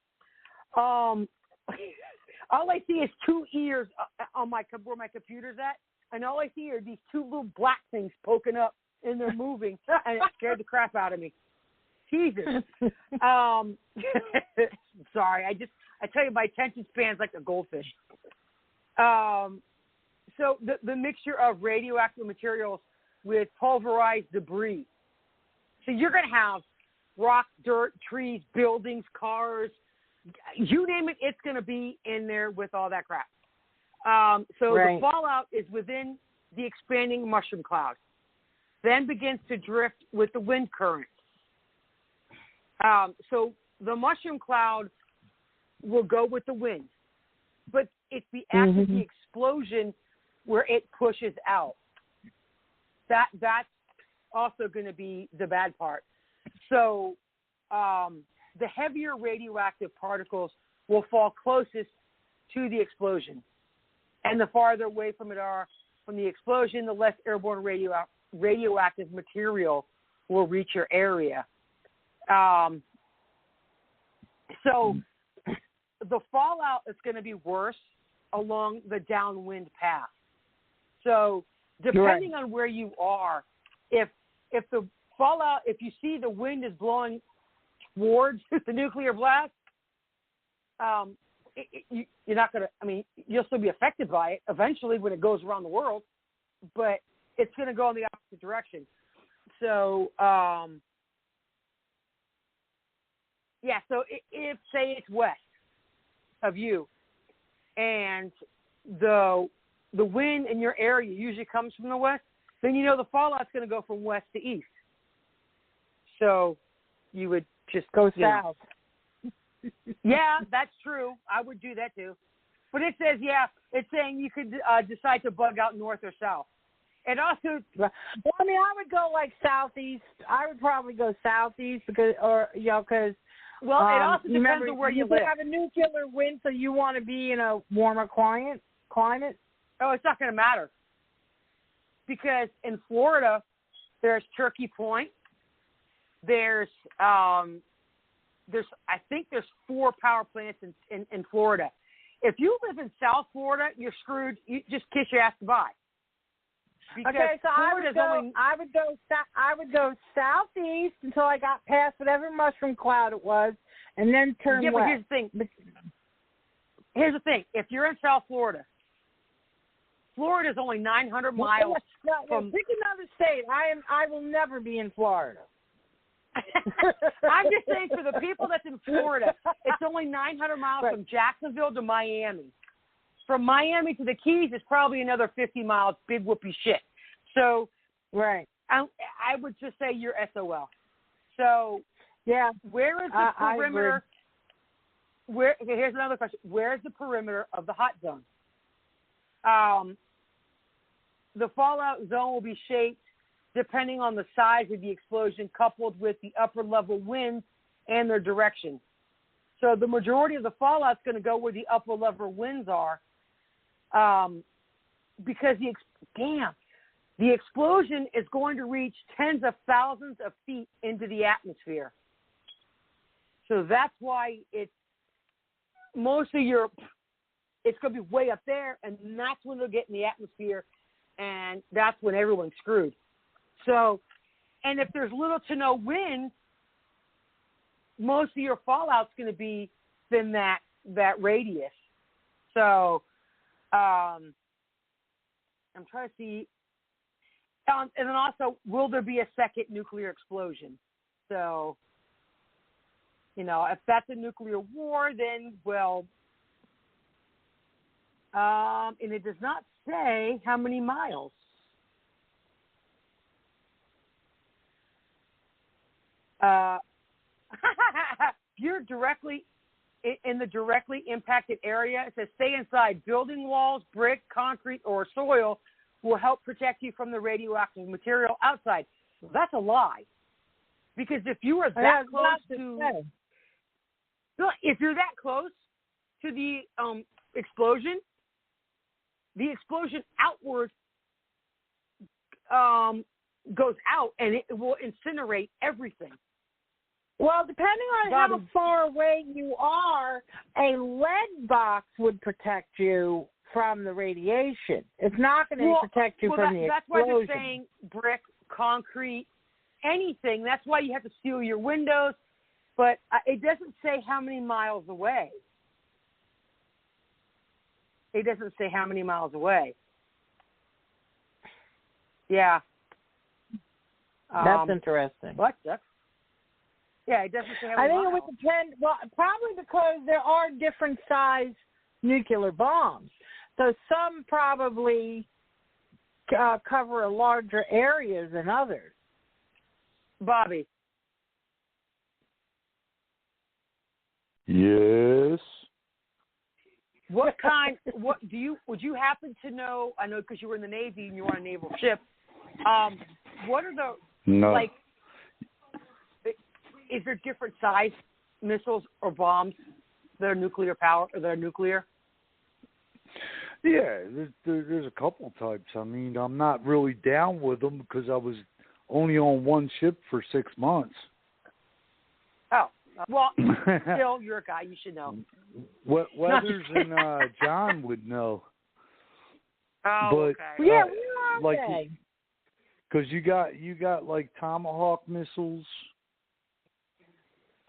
[SPEAKER 6] All I see is two ears on where my computer's at, and all I see are these two little black things poking up, and they're moving, and it scared the crap out of me. Jesus. Sorry, I tell you, my attention span's like a goldfish. So the mixture of radioactive materials with pulverized debris. So you're going to have rock, dirt, trees, buildings, cars, you name it, it's going to be in there with all that crap. The fallout is within the expanding mushroom cloud, then begins to drift with the wind currents. So the mushroom cloud will go with the wind, but it's the act of the explosion where it pushes out. That's also going to be the bad part. So the heavier radioactive particles will fall closest to the explosion. And the farther away from it are from the explosion, the less airborne radioactive material will reach your area. So the fallout is going to be worse along the downwind path. So depending on where you are, if the fallout, if you see the wind is blowing towards the nuclear blast, you're not going to, I mean, you'll still be affected by it eventually when it goes around the world, but it's going to go in the opposite direction. So, so if, say, it's west of you, and the wind in your area usually comes from the west, then you know the fallout's going to go from west to east. So you would just
[SPEAKER 8] go south.
[SPEAKER 6] Yeah, that's true. I would do that too. But it says, it's saying you could decide to bug out north or south. And also,
[SPEAKER 8] well, I mean, I would go like southeast. I would probably go southeast because it also depends on where you live. You have a nuclear wind, so you want to be in a warmer climate.
[SPEAKER 6] Oh, it's not going to matter because in Florida, there's Turkey Point. There's I think there's 4 power plants in Florida. If you live in South Florida, you're screwed. You just kiss your ass goodbye. Because
[SPEAKER 8] okay, so I would go southeast until I got past whatever mushroom cloud it was, and then turn
[SPEAKER 6] But
[SPEAKER 8] west.
[SPEAKER 6] Here's the thing. If you're in South Florida, Florida is only 900 miles from.
[SPEAKER 8] Pick another state. I will never be in Florida.
[SPEAKER 6] I'm just saying, for the people that's in Florida, it's only 900 miles from Jacksonville to Miami. From Miami to the Keys is probably another 50 miles, big whoopee shit. So,
[SPEAKER 8] right.
[SPEAKER 6] I would just say you're SOL. So,
[SPEAKER 8] yeah.
[SPEAKER 6] Where is the perimeter? Here's another question. Where is the perimeter of the hot zone? The fallout zone will be shaped depending on the size of the explosion, coupled with the upper level winds and their direction. So the majority of the fallout is going to go where the upper level winds are, because the explosion is going to reach tens of thousands of feet into the atmosphere. So that's why it's going to be way up there, and that's when they'll get in the atmosphere, and that's when everyone's screwed. So, and if there's little to no wind, most of your fallout's going to be within that radius. So, I'm trying to see. And then also, will there be a second nuclear explosion? So, if that's a nuclear war, then, well, and it does not say how many miles. You're directly in the directly impacted area. It says stay inside. Building walls, brick, concrete, or soil will help protect you from the radioactive material outside. That's a lie. Because if you are that close if you're that close to the explosion outward goes out, and it will incinerate everything.
[SPEAKER 8] Well, depending on how far away you are, a lead box would protect you from the radiation. It's not going to protect you from the explosion.
[SPEAKER 6] That's why they're saying brick, concrete, anything. That's why you have to seal your windows. But it doesn't say how many miles away. It doesn't say how many miles away. Yeah.
[SPEAKER 8] That's interesting.
[SPEAKER 6] What? Yeah, it doesn't say how many
[SPEAKER 8] I think
[SPEAKER 6] miles.
[SPEAKER 8] it would depend. Well, probably because there are different size nuclear bombs. So some probably cover a larger area than others.
[SPEAKER 6] Bobby.
[SPEAKER 5] Yes.
[SPEAKER 6] Would you happen to know, I know because you were in the Navy and you were on a naval ship, what are is there different size missiles or bombs that are nuclear power or that are nuclear?
[SPEAKER 5] Yeah, there's a couple types. I mean, I'm not really down with them because I was only on one ship for 6 months.
[SPEAKER 6] Oh, well, still, you're a guy. You should know.
[SPEAKER 5] Weathers and John would know.
[SPEAKER 6] Oh,
[SPEAKER 5] but,
[SPEAKER 6] okay.
[SPEAKER 8] Yeah, where are they?
[SPEAKER 5] Because you got like Tomahawk missiles.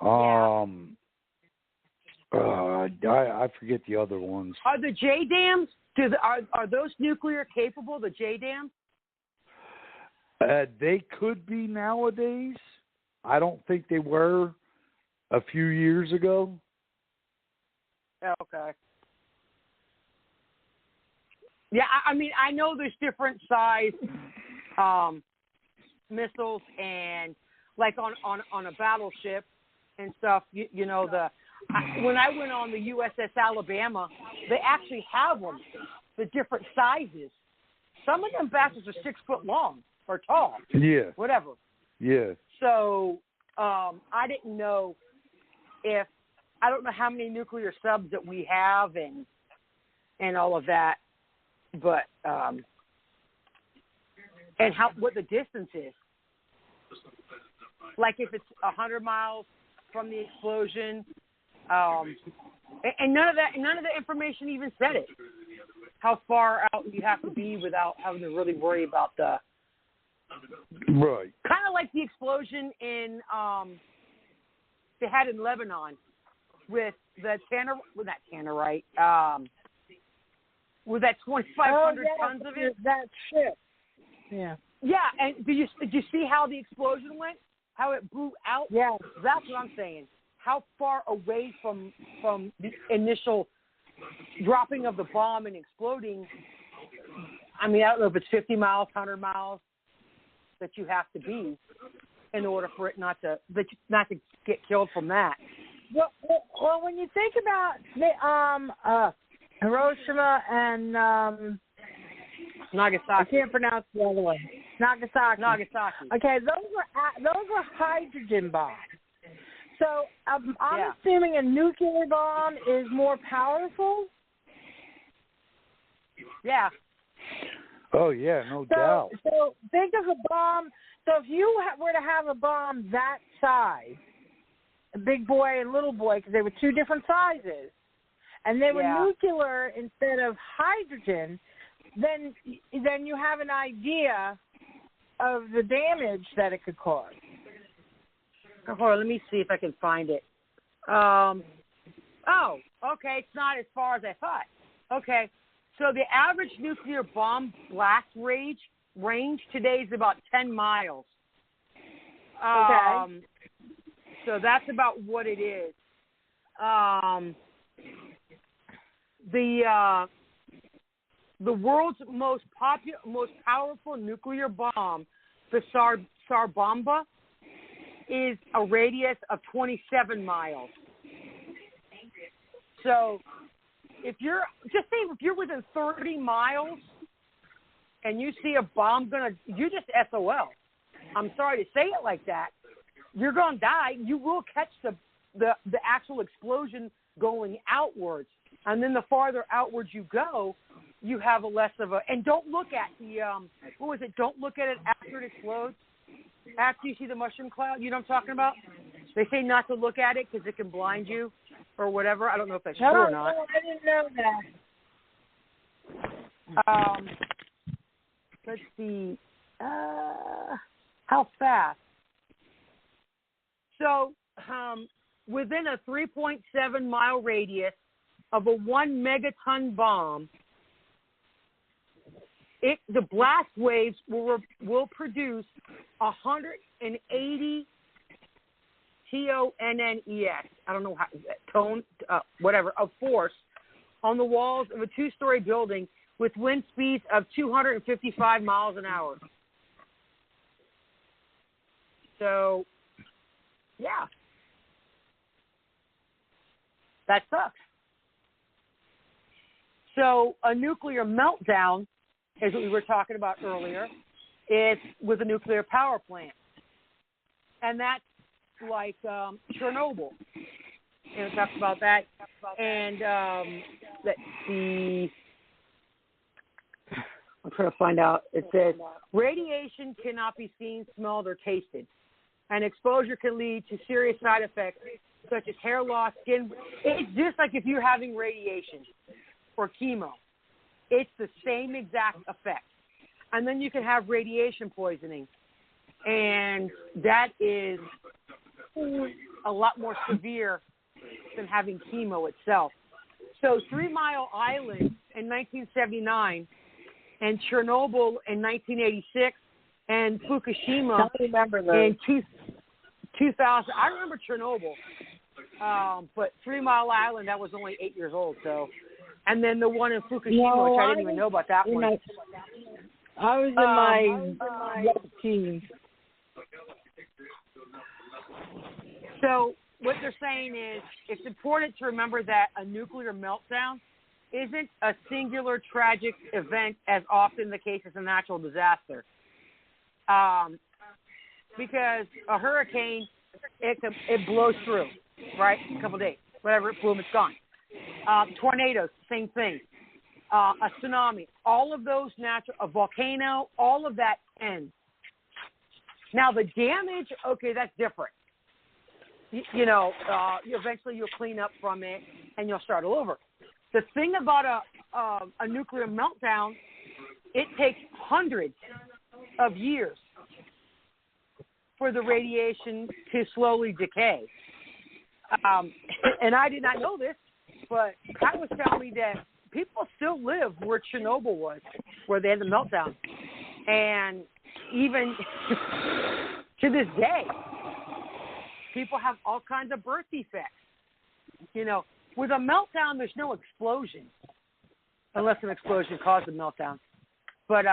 [SPEAKER 6] Yeah.
[SPEAKER 5] I forget the other ones.
[SPEAKER 6] Are the JDAMs? Are those nuclear capable? The JDAMs?
[SPEAKER 5] They could be nowadays. I don't think they were a few years ago.
[SPEAKER 6] Okay. Yeah, I mean, I know there's different size missiles, and like on a battleship and stuff. You know, when I went on the USS Alabama, they actually have them, the different sizes. Some of them bastards are 6 foot long or tall.
[SPEAKER 5] Yeah.
[SPEAKER 6] Whatever.
[SPEAKER 5] Yeah.
[SPEAKER 6] So I didn't know I don't know how many nuclear subs that we have and all of that, but and what the distance is. Like if it's 100 miles from the explosion, and none of the information even said it. How far out you have to be without having to really worry about the.
[SPEAKER 5] Right.
[SPEAKER 6] Kind of like the explosion in they had in Lebanon with the tannerite, with that 2,500 tons of it.
[SPEAKER 8] That ship. Yeah.
[SPEAKER 6] Yeah, and did you see how the explosion went? How it blew out?
[SPEAKER 8] Yeah.
[SPEAKER 6] That's what I'm saying. How far away from the initial dropping of the bomb and exploding? I mean, I don't know if it's 50 miles, 100 miles that you have to be in order for it not to get killed from that.
[SPEAKER 8] Well, when you think about the Hiroshima and
[SPEAKER 6] Nagasaki,
[SPEAKER 8] I can't pronounce the other one. Nagasaki. Okay, those were hydrogen bombs. So I'm assuming a nuclear bomb is more powerful.
[SPEAKER 6] Yeah.
[SPEAKER 5] Oh yeah, no doubt.
[SPEAKER 8] So think of a bomb. So if you were to have a bomb that size, a big boy and little boy, because they were two different sizes, and they were nuclear instead of hydrogen, then you have an idea of the damage that it could cause.
[SPEAKER 6] Hold on, let me see if I can find it. Oh, okay, it's not as far as I thought. Okay, so the average nuclear bomb blast range today is about 10 miles.
[SPEAKER 8] Okay.
[SPEAKER 6] So that's about what it is. The world's most powerful nuclear bomb, the Tsar Bomba, is a radius of 27 miles. So if you're within 30 miles and you see a bomb you just SOL. I'm sorry to say it like that. You're going to die. You will catch the actual explosion going outwards. And then the farther outwards you go, you have a less of a, and don't look at don't look at it after it explodes. After you see the mushroom cloud, you know what I'm talking about? They say not to look at it because it can blind you or whatever. I don't know if that's true or not.
[SPEAKER 8] No, I didn't know that.
[SPEAKER 6] Let's see. How fast? So within a 3.7 mile radius of a 1 megaton bomb, the blast waves will produce 180 TONNES. I don't know of force on the walls of a 2-story building with wind speeds of 255 miles an hour. So, yeah, that sucks. So a nuclear meltdown is what we were talking about earlier. It's with a nuclear power plant. And that's like Chernobyl. And it talks about that. And let's see. I'm trying to find out. It says, radiation cannot be seen, smelled, or tasted. And exposure can lead to serious side effects such as hair loss, skin. It's just like if you're having radiation or chemo. It's the same exact effect. And then you can have radiation poisoning. And that is a lot more severe than having chemo itself. So 3 Mile Island in 1979 and Chernobyl in 1986 and Fukushima in 2000. I remember Chernobyl, but 3 Mile Island, that was only 8 years old. So, and then the one in Fukushima, which I didn't even know about that one.
[SPEAKER 8] I was in my teens.
[SPEAKER 6] So what they're saying is it's important to remember that a nuclear meltdown isn't a singular tragic event as often the case as a natural disaster. Because a hurricane, it blows through, right? A couple of days, whatever, boom, it's gone. Tornadoes, same thing. a tsunami, all of those a volcano, all of that ends. Now the damage, okay, that's different. Eventually you'll clean up from it and you'll start all over. The thing about a nuclear meltdown, it takes hundreds of years for the radiation to slowly decay. And I did not know this, but Pat was telling me that people still live where Chernobyl was, where they had the meltdown. And even to this day, people have all kinds of birth defects. With a meltdown, there's no explosion, unless an explosion caused a meltdown. But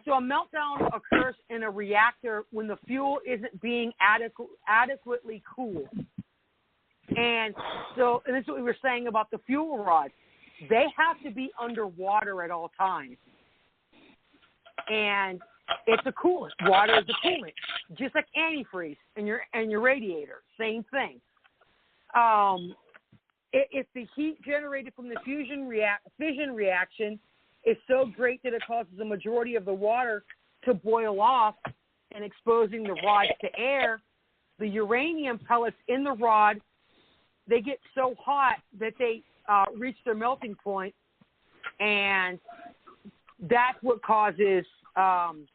[SPEAKER 6] so a meltdown occurs in a reactor when the fuel isn't being adequately cooled. And this is what we were saying about the fuel rods. They have to be underwater at all times. And it's a coolant. Water is a coolant, just like antifreeze in your radiator. Same thing. If the heat generated from the fission reaction is so great that it causes the majority of the water to boil off and exposing the rods to air, the uranium pellets in the rod, they get so hot that they reach their melting point, and that's what causes the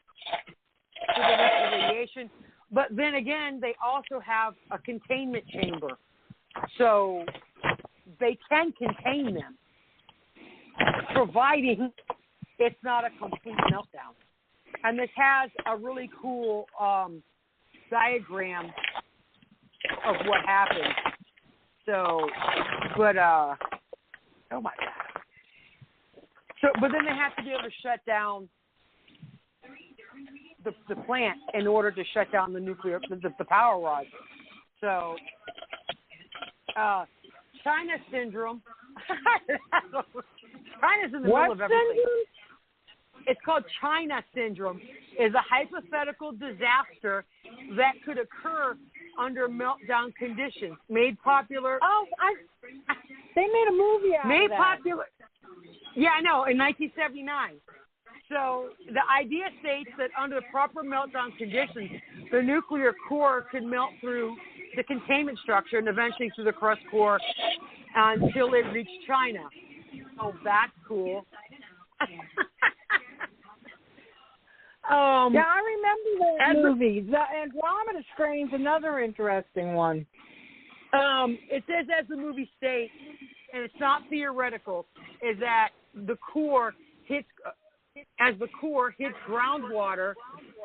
[SPEAKER 6] radiation. But then again, they also have a containment chamber, so they can contain them, providing it's not a complete meltdown. And this has a really cool diagram of what happens. So, but oh my God. So, but then they have to be able to shut down the plant in order to shut down the power rods. So, China syndrome. China's in the middle of everything. Syndrome? It's called China syndrome. Is a hypothetical disaster that could occur under meltdown conditions. Made popular.
[SPEAKER 8] Oh, they made a movie out of that.
[SPEAKER 6] Made popular. Yeah, I know, in 1979. So the idea states that under proper meltdown conditions, the nuclear core could melt through the containment structure and eventually through the crust core until it reached China. Oh, that's cool.
[SPEAKER 8] Yeah, I remember that movie. The Andromeda Strain's another interesting one.
[SPEAKER 6] It says, as the movie states, and it's not theoretical, is that the core hits, as the core hits groundwater,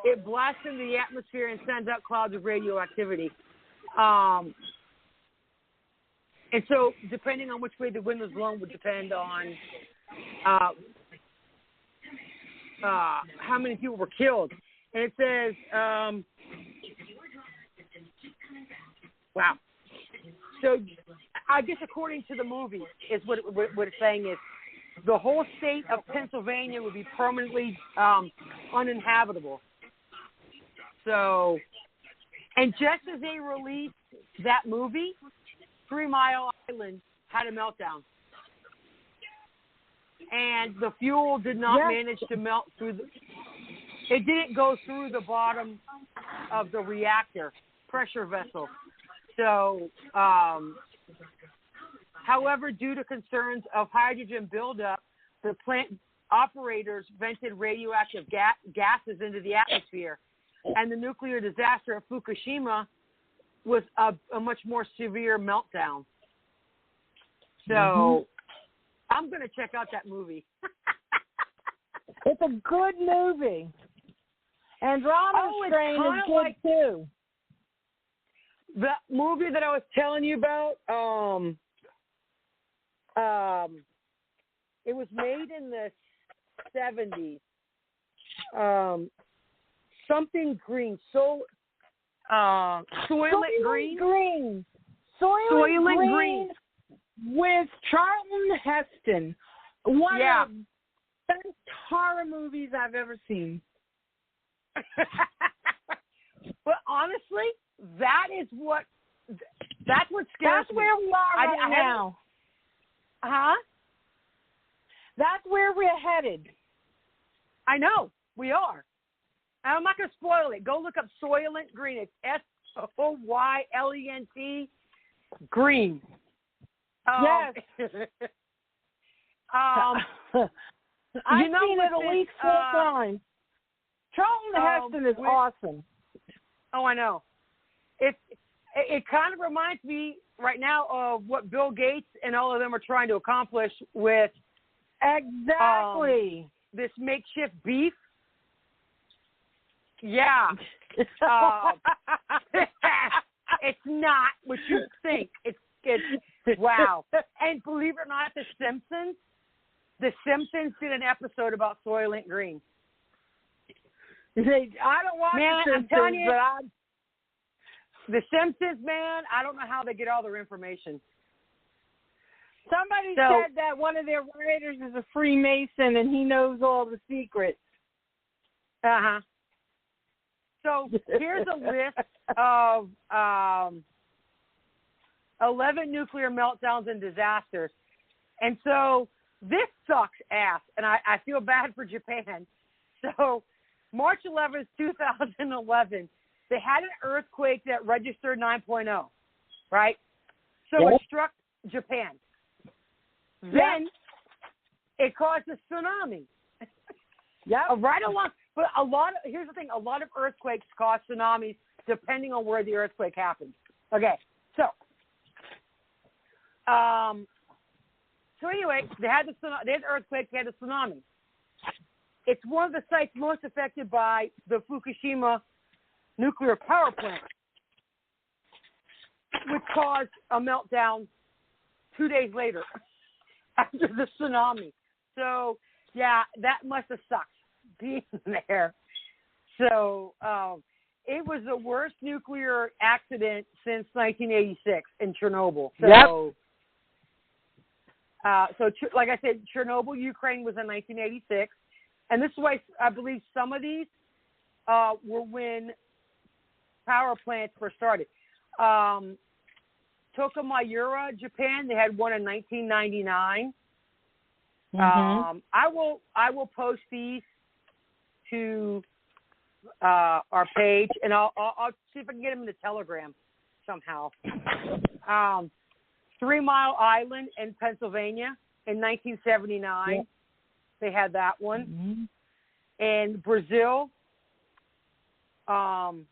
[SPEAKER 6] it blasts into the atmosphere and sends out clouds of radioactivity. And so, depending on which way the wind was blown, would depend on how many people were killed. And it says, wow. So, I guess according to the movie, is what it's saying is the whole state of Pennsylvania would be permanently uninhabitable. So, and just as they released that movie, 3 Mile Island had a meltdown. And the fuel did not manage to melt through it didn't go through the bottom of the reactor pressure vessel. So, however, due to concerns of hydrogen buildup, the plant operators vented radioactive gases into the atmosphere. And the nuclear disaster at Fukushima was a much more severe meltdown. So I'm going to check out that movie.
[SPEAKER 8] It's a good movie. Andromeda Strain is good too.
[SPEAKER 6] The movie that I was telling you about, it was made in the 70s. Something green, Soylent Green.
[SPEAKER 8] Soylent Green with Charlton Heston. One of the best horror movies I've ever seen.
[SPEAKER 6] But honestly, that's what scares me.
[SPEAKER 8] That's where we are right now.
[SPEAKER 6] Huh?
[SPEAKER 8] That's where we're headed.
[SPEAKER 6] I know. We are. I'm not going to spoil it. Go look up Soylent Green. It's Soylent Green.
[SPEAKER 8] Yes. I've seen it at least 4 times. Charlton Heston is awesome.
[SPEAKER 6] Oh, I know. It kind of reminds me right now of what Bill Gates and all of them are trying to accomplish with
[SPEAKER 8] exactly
[SPEAKER 6] this makeshift beef. Yeah. It's not what you think. It's wow. And believe it or not, The Simpsons did an episode about Soylent Green.
[SPEAKER 8] I don't watch The Simpsons,
[SPEAKER 6] I'm telling you,
[SPEAKER 8] but
[SPEAKER 6] The Simpsons, man, I don't know how they get all their information.
[SPEAKER 8] Somebody said that one of their writers is a Freemason and he knows all the secrets.
[SPEAKER 6] Uh-huh. So here's a list of 11 nuclear meltdowns and disasters. And so this sucks ass, and I feel bad for Japan. So March 11th, 2011, they had an earthquake that registered 9.0, right? So it struck Japan. Then it caused a tsunami. Right along. But here's the thing, a lot of earthquakes cause tsunamis depending on where the earthquake happens. Okay, so anyway, they had the earthquake, they had a tsunami. It's one of the sites most affected by the Fukushima nuclear power plant, which caused a meltdown 2 days later after the tsunami. So, yeah, that must have sucked being there. So, it was the worst nuclear accident since 1986 in Chernobyl. So, like I said, Chernobyl, Ukraine was in 1986. And this is why I believe some of these were when power plants first started. Tokamayura, Japan, they had one in 1999. Mm-hmm. I will post these to our page, and I'll see if I can get them in the Telegram somehow. 3 Mile Island in Pennsylvania in 1979. Yep. They had that one. Mm-hmm. And Brazil, and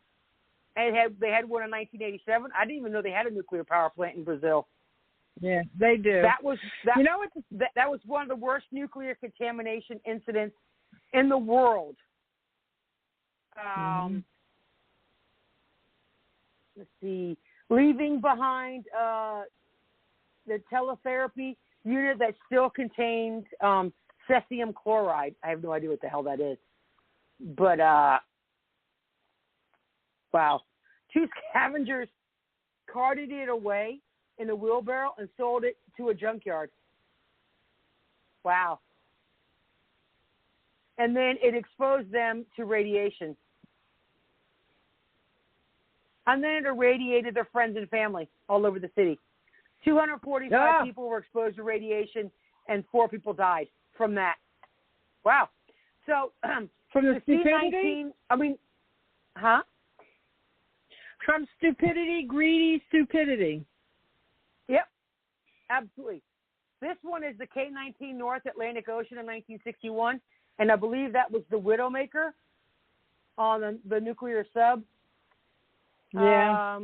[SPEAKER 6] they had one in 1987. I didn't even know they had a nuclear power plant in Brazil.
[SPEAKER 8] Yeah, they do.
[SPEAKER 6] That was one of the worst nuclear contamination incidents in the world. Let's see, leaving behind the teletherapy unit that still contained cesium chloride. I have no idea what the hell that is. But, wow. 2 scavengers carted it away in a wheelbarrow and sold it to a junkyard. Wow. And then it exposed them to radiation. And then it irradiated their friends and family all over the city. 245 people were exposed to radiation, and 4 people died from that. Wow. So
[SPEAKER 8] from the
[SPEAKER 6] stupidity?
[SPEAKER 8] From stupidity, greedy stupidity.
[SPEAKER 6] Yep, absolutely. This one is the K-19 North Atlantic Ocean in 1961, and I believe that was the Widowmaker on the nuclear sub.
[SPEAKER 8] Yeah.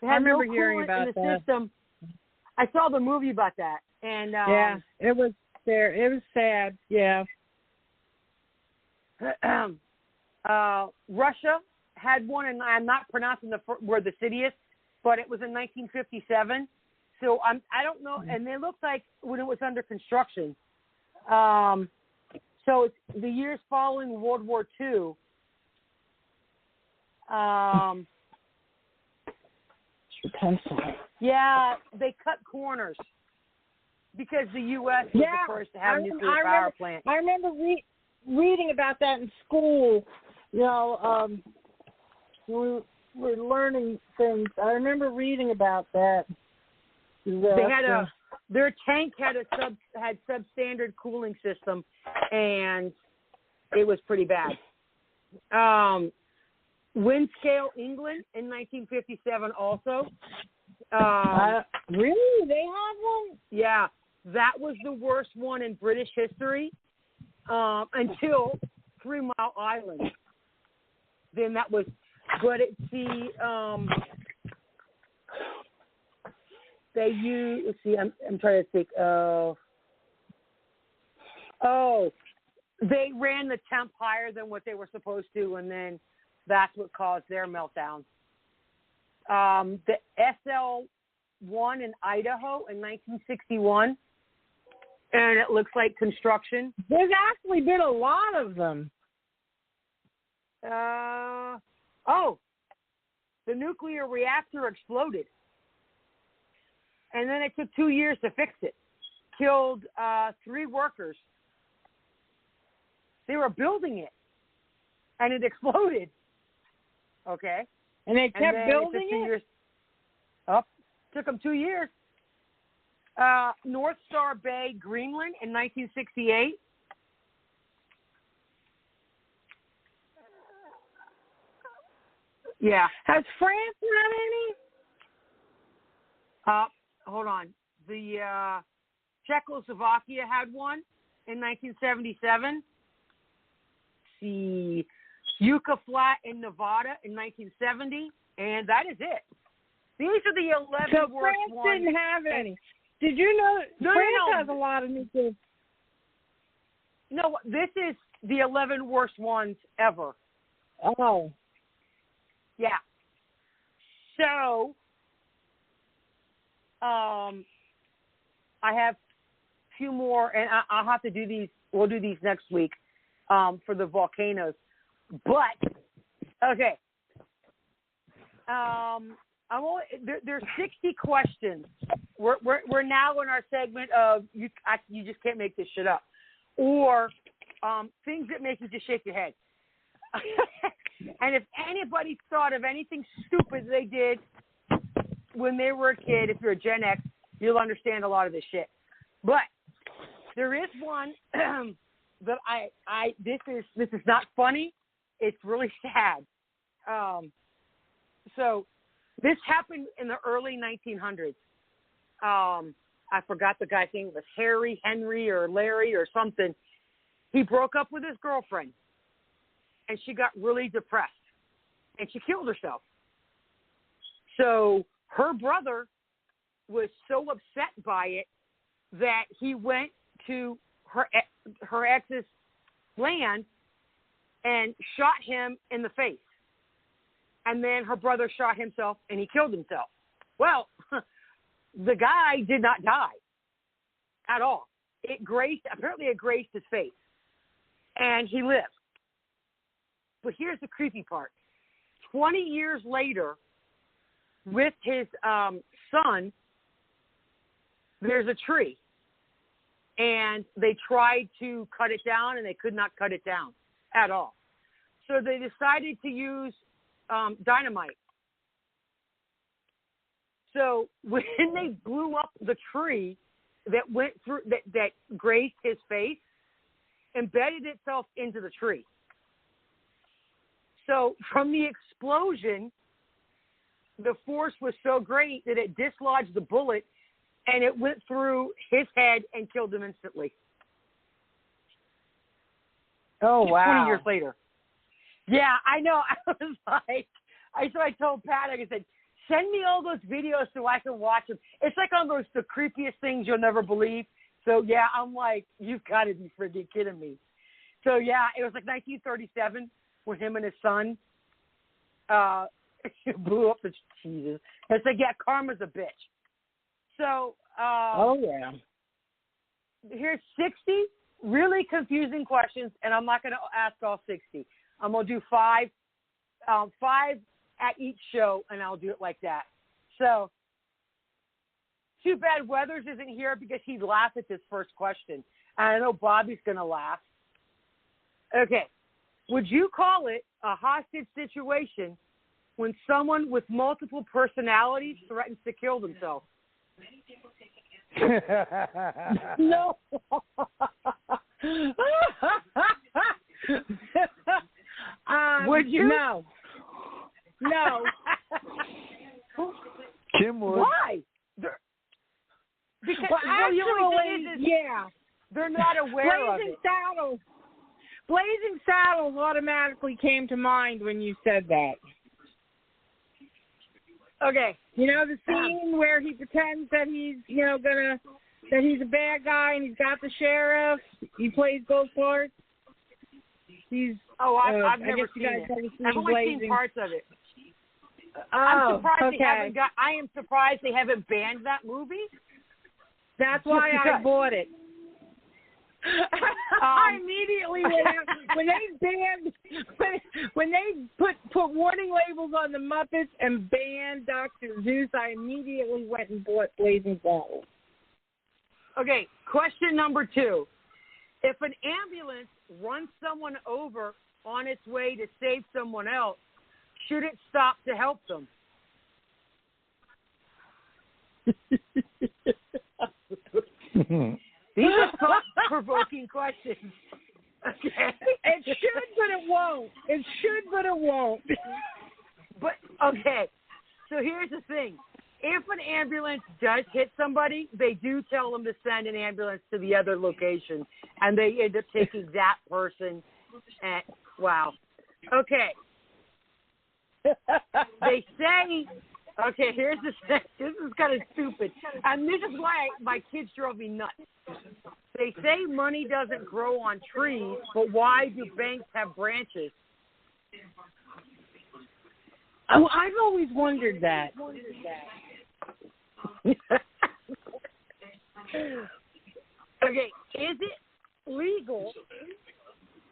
[SPEAKER 8] I remember hearing about
[SPEAKER 6] in the system. I saw the movie about that, and
[SPEAKER 8] yeah, it was there. It was sad. Yeah.
[SPEAKER 6] Russia had one, and I'm not pronouncing where the city is, but it was in 1957. So I don't know, and it looked like when it was under construction. So it's the years following World War II.
[SPEAKER 8] Pencil.
[SPEAKER 6] Yeah, they cut corners because the U.S. was the first to have a nuclear power plant.
[SPEAKER 8] I remember reading about that in school. You know, we were learning things. I remember reading about that.
[SPEAKER 6] They Their tank had substandard cooling system, and it was pretty bad. Windscale, England, in 1957 also.
[SPEAKER 8] Really? They had one?
[SPEAKER 6] Yeah, that was the worst one in British history until 3 Mile Island. Then that was, but it's they use, let's see, I'm trying to think. They ran the temp higher than what they were supposed to, and then that's what caused their meltdown. The SL-1 in Idaho in 1961, and it looks like construction.
[SPEAKER 8] There's actually been a lot of them.
[SPEAKER 6] The nuclear reactor exploded. And then it took 2 years to fix it. Killed 3 workers. They were building it, and it exploded. Okay.
[SPEAKER 8] And they kept building it?
[SPEAKER 6] Took them 2 years. North Star Bay, Greenland, in 1968. Yeah.
[SPEAKER 8] Has France had any?
[SPEAKER 6] Hold on. The Czechoslovakia had one in 1977. The Yucca Flat in Nevada in 1970, and that is it. These are the 11
[SPEAKER 8] so
[SPEAKER 6] worst
[SPEAKER 8] France
[SPEAKER 6] ones.
[SPEAKER 8] Didn't have any. Did you know France has a lot of nuclear?
[SPEAKER 6] No, this is the 11 worst ones ever.
[SPEAKER 8] Oh.
[SPEAKER 6] Yeah. So, I have a few more, and I'll have to do these. We'll do these next week for the volcanoes. But okay, there's 60 questions. We're now in our segment of you just can't make this shit up, or things that make you just shake your head. And if anybody thought of anything stupid they did when they were a kid, if you're a Gen X, you'll understand a lot of this shit. But there is one that this is not funny. It's really sad. So this happened in the early 1900s. I forgot the guy's name. It was Henry, or Larry, or something. He broke up with his girlfriend, and she got really depressed, and she killed herself. So her brother was so upset by it that he went to her ex's land and shot him in the face. And then her brother shot himself, and he killed himself. Well, the guy did not die at all. Apparently it grazed his face, and he lived. But here's the creepy part. 20 years later, with his son, there's a tree. And they tried to cut it down, and they could not cut it down at all. So they decided to use dynamite. So when they blew up the tree that went through, that grazed his face, embedded itself into the tree. So from the explosion, the force was so great that it dislodged the bullet, and it went through his head and killed him instantly.
[SPEAKER 8] Oh, wow.
[SPEAKER 6] 20 years later. Yeah, I know. I was like, I told Pat, I said, send me all those videos so I can watch them. It's like on those, the creepiest things you'll never believe. So, yeah, I'm like, you've got to be freaking kidding me. So, yeah, it was like 1937 when him and his son blew up the Jesus. It's like, yeah, karma's a bitch. So,
[SPEAKER 8] oh, yeah.
[SPEAKER 6] Here's 60 really confusing questions, and I'm not going to ask all 60. I'm going to do 5 at each show, and I'll do it like that. So, too bad Weathers isn't here because he'd laugh at this first question. And I know Bobby's going to laugh. Okay. Would you call it a hostage situation when someone with multiple personalities threatens to kill themselves?
[SPEAKER 8] No.
[SPEAKER 6] Would you?
[SPEAKER 8] No. No.
[SPEAKER 5] Kim would.
[SPEAKER 6] Why? Because
[SPEAKER 8] Well,
[SPEAKER 6] the only
[SPEAKER 8] actually,
[SPEAKER 6] thing is
[SPEAKER 8] yeah.
[SPEAKER 6] they're not aware of
[SPEAKER 8] Blazing
[SPEAKER 6] it.
[SPEAKER 8] Saddles. Blazing Saddles automatically came to mind when you said that.
[SPEAKER 6] Okay.
[SPEAKER 8] You know the scene where he pretends that he's, that he's a bad guy and he's got the sheriff. He plays both parts. He's.
[SPEAKER 6] I've
[SPEAKER 8] I
[SPEAKER 6] never
[SPEAKER 8] guess
[SPEAKER 6] seen
[SPEAKER 8] you guys
[SPEAKER 6] it.
[SPEAKER 8] haven't seen
[SPEAKER 6] I've only
[SPEAKER 8] Blazing.
[SPEAKER 6] seen parts of it.
[SPEAKER 8] Oh,
[SPEAKER 6] I'm surprised
[SPEAKER 8] okay.
[SPEAKER 6] they haven't got. I am surprised they haven't banned that movie.
[SPEAKER 8] That's why I bought it. I immediately went out when they banned when they put warning labels on the Muppets and banned Dr. Zeus. I immediately went and bought Blazing Saddles.
[SPEAKER 6] Okay, question number 2: if an ambulance runs someone over on its way to save someone else, should it stop to help them? These are thought-provoking questions. Okay.
[SPEAKER 8] It should, but it won't. It should, but it won't.
[SPEAKER 6] But, okay, so here's the thing. If an ambulance does hit somebody, they do tell them to send an ambulance to the other location, and they end up taking that person. And, wow. Okay. They say, okay, here's the thing. This is kind of stupid. And this is why my kids drove me nuts. They say money doesn't grow on trees, but why do banks have branches?
[SPEAKER 8] Oh, I've always wondered that.
[SPEAKER 6] Okay, is it legal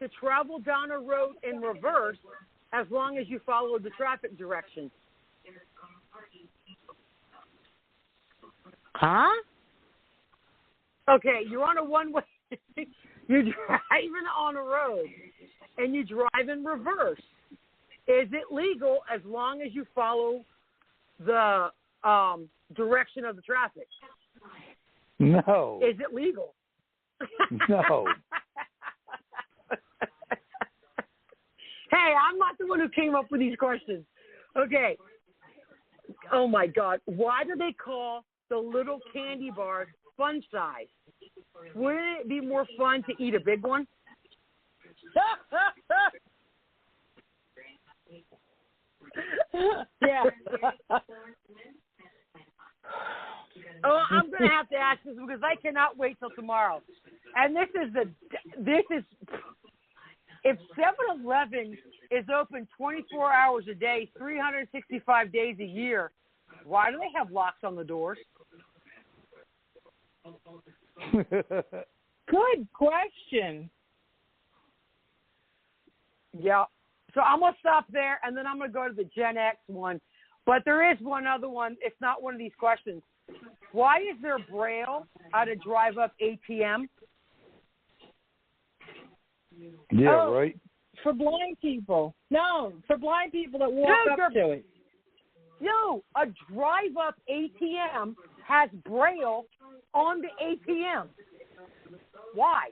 [SPEAKER 6] to travel down a road in reverse as long as you follow the traffic directions?
[SPEAKER 8] Huh?
[SPEAKER 6] Okay, you're on a one-way. You're driving on a road, and you drive in reverse. Is it legal as long as you follow the direction of the traffic?
[SPEAKER 5] No.
[SPEAKER 6] Is it legal?
[SPEAKER 5] No.
[SPEAKER 6] Hey, I'm not the one who came up with these questions. Okay. Oh, my God. Why do they call the little candy bars fun size? Wouldn't it be more fun to eat a big one?
[SPEAKER 8] Yeah.
[SPEAKER 6] Oh, I'm going to have to ask this because I cannot wait till tomorrow. And this is if 7-Eleven is open 24 hours a day, 365 days a year, why do they have locks on the doors?
[SPEAKER 8] Good question.
[SPEAKER 6] Yeah. So I'm going to stop there, and then I'm going to go to the Gen X one. But there is one other one. It's not one of these questions. Why is there Braille how to drive up 8PM?
[SPEAKER 5] Yeah, right.
[SPEAKER 8] For blind people. No, for blind people that walk up to it.
[SPEAKER 6] No, a drive up ATM has Braille on the ATM. Why?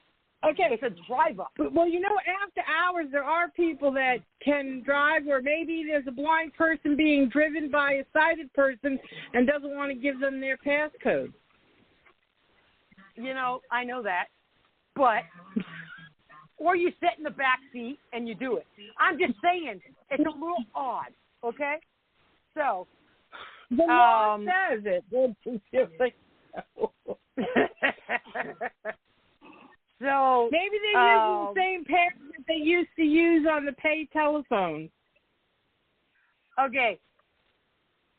[SPEAKER 6] Okay, it's a drive up.
[SPEAKER 8] Well, after hours, there are people that can drive, or maybe there's a blind person being driven by a sighted person and doesn't want to give them their passcode.
[SPEAKER 6] I know that. But, or you sit in the back seat and you do it. I'm just saying, it's a little odd, okay? So.
[SPEAKER 8] The law says it.
[SPEAKER 6] So
[SPEAKER 8] maybe they're using the same pattern that they used to use on the pay telephones.
[SPEAKER 6] Okay.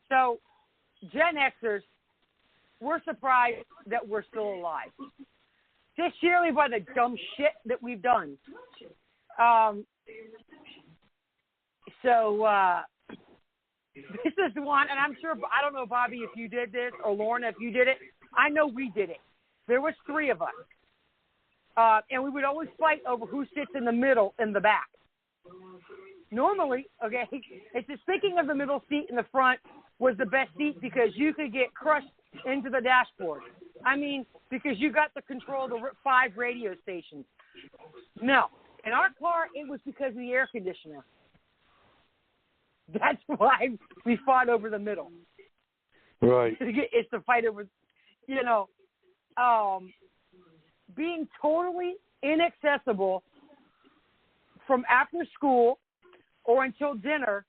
[SPEAKER 6] So Gen Xers, we're surprised that we're still alive. Just sheerly by the dumb shit that we've done. This is the one, and I'm sure, I don't know, Bobby, if you did this, or Lorna, if you did it. I know we did it. There was 3 of us. And we would always fight over who sits in the middle in the back. Normally, okay, it's just thinking of the middle seat in the front was the best seat because you could get crushed into the dashboard. I mean, because you got the control of the 5 radio stations. No. In our car, it was because of the air conditioner. That's why we fought over the middle.
[SPEAKER 5] Right.
[SPEAKER 6] It's the fight over, being totally inaccessible from after school or until dinner.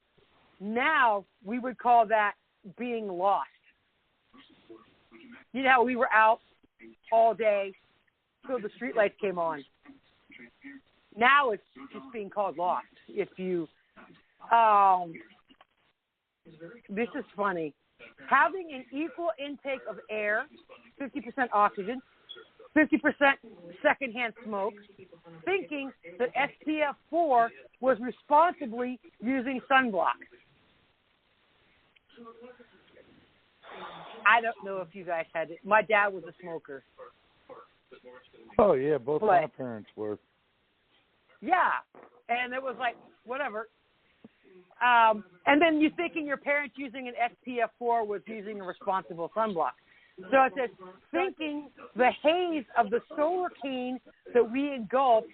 [SPEAKER 6] Now we would call that being lost. You know how we were out all day till the streetlights came on. Now it's just being called lost. If you, this is funny. Having an equal intake of air, 50% oxygen, 50% secondhand smoke, thinking that SPF 4 was responsibly using sunblock. I don't know if you guys had it. My dad was a smoker.
[SPEAKER 5] Oh, yeah, both my parents were.
[SPEAKER 6] Yeah, and it was like, whatever. And then you thinking your parents using an SPF 4 was using a responsible sunblock. So it says, thinking the haze of the solar cane that we engulfed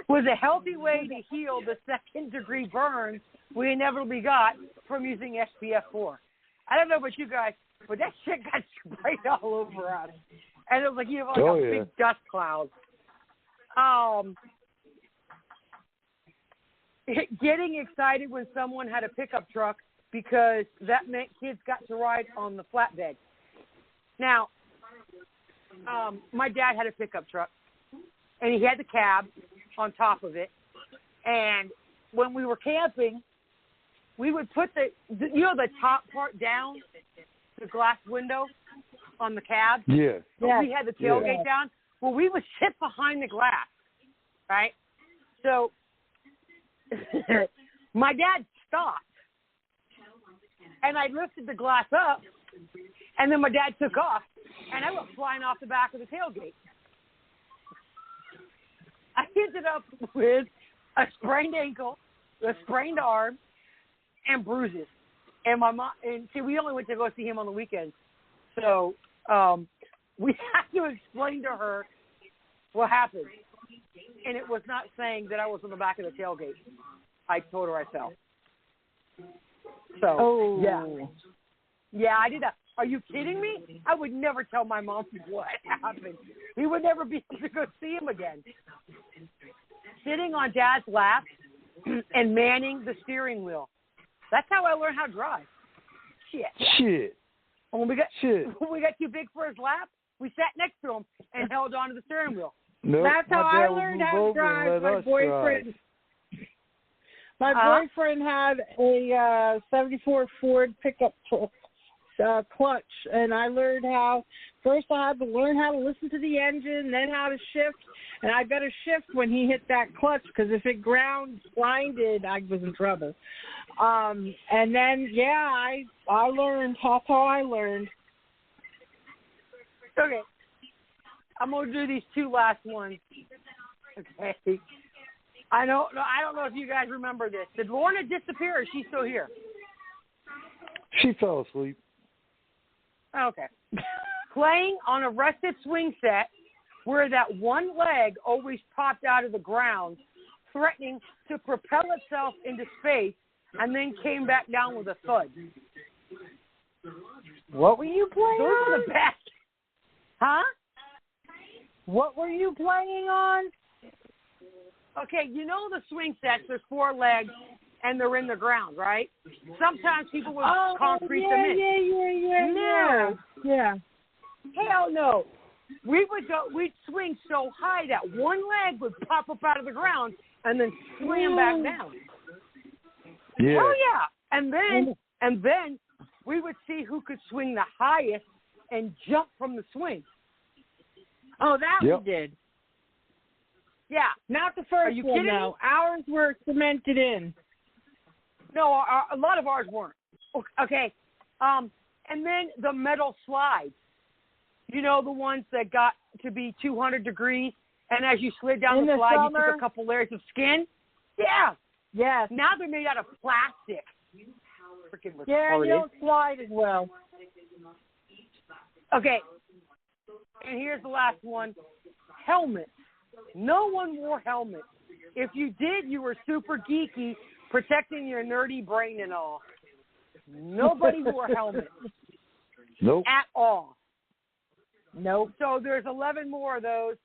[SPEAKER 6] was a healthy way to heal the second-degree burns we inevitably got from using SPF 4. I don't know about you guys, but that shit got sprayed all over us. And it was like you have like a big dust cloud. Getting excited when someone had a pickup truck because that meant kids got to ride on the flatbed. Now, my dad had a pickup truck, and he had the cab on top of it. And when we were camping, we would put the top part down, the glass window on the cab.
[SPEAKER 5] Yeah.
[SPEAKER 6] We had the tailgate down. Well, we would sit behind the glass, right? So my dad stopped, and I lifted the glass up, and then my dad took off, and I went flying off the back of the tailgate. I ended up with a sprained ankle, a sprained arm, and bruises. And my mom, and see, we only went to go see him on the weekends, so we had to explain to her what happened. And it was not saying that I was on the back of the tailgate. I told her I fell. So, yeah, I did that. Are you kidding me? I would never tell my mom what happened. We would never be able to go see him again. Sitting on Dad's lap and manning the steering wheel. That's how I learned how to drive. Shit. When we got too big for his lap, we sat next to him and held on to the steering wheel.
[SPEAKER 5] Nope,
[SPEAKER 8] that's how I learned how to drive. My boyfriend. My boyfriend had a 74 Ford pickup truck clutch, and I learned how. First, I had to learn how to listen to the engine, then how to shift, and I better shift when he hit that clutch because if it grinded, I was in trouble. And then, I learned. That's how I learned.
[SPEAKER 6] Okay. I'm going to do these two last ones. Okay. I don't know if you guys remember this. Did Lorna disappear or is she still here?
[SPEAKER 5] She fell asleep.
[SPEAKER 6] Okay. Playing on a rusted swing set where that one leg always popped out of the ground, threatening to propel itself into space and then came back down with a thud.
[SPEAKER 8] What were you playing
[SPEAKER 6] Those
[SPEAKER 8] on?
[SPEAKER 6] are the best. Huh?
[SPEAKER 8] What were you playing on?
[SPEAKER 6] Okay, you know the swing sets, there's 4 legs, and they're in the ground, right? Sometimes people would concrete them in.
[SPEAKER 8] Yeah.
[SPEAKER 6] Hell no. We'd swing so high that one leg would pop up out of the ground and then slam back down.
[SPEAKER 5] Yeah.
[SPEAKER 6] Oh yeah. And then we would see who could swing the highest and jump from the swing.
[SPEAKER 8] Oh, that we did.
[SPEAKER 6] Yeah.
[SPEAKER 8] Not the first one, though. Ours were cemented in.
[SPEAKER 6] No, a lot of ours weren't. Okay. And then the metal slides. You know, the ones that got to be 200 degrees, and as you slid down the slide, you took a couple layers of skin? Yeah.
[SPEAKER 8] Yes.
[SPEAKER 6] Now they're made out of plastic. Freaking retarded.
[SPEAKER 8] Yeah, you don't slide as well.
[SPEAKER 6] Okay. And here's the last one. Helmets. No one wore helmets. If you did, you were super geeky, protecting your nerdy brain and all. Nobody wore helmets.
[SPEAKER 5] Nope.
[SPEAKER 6] At all.
[SPEAKER 8] Nope.
[SPEAKER 6] So there's 11 more of those.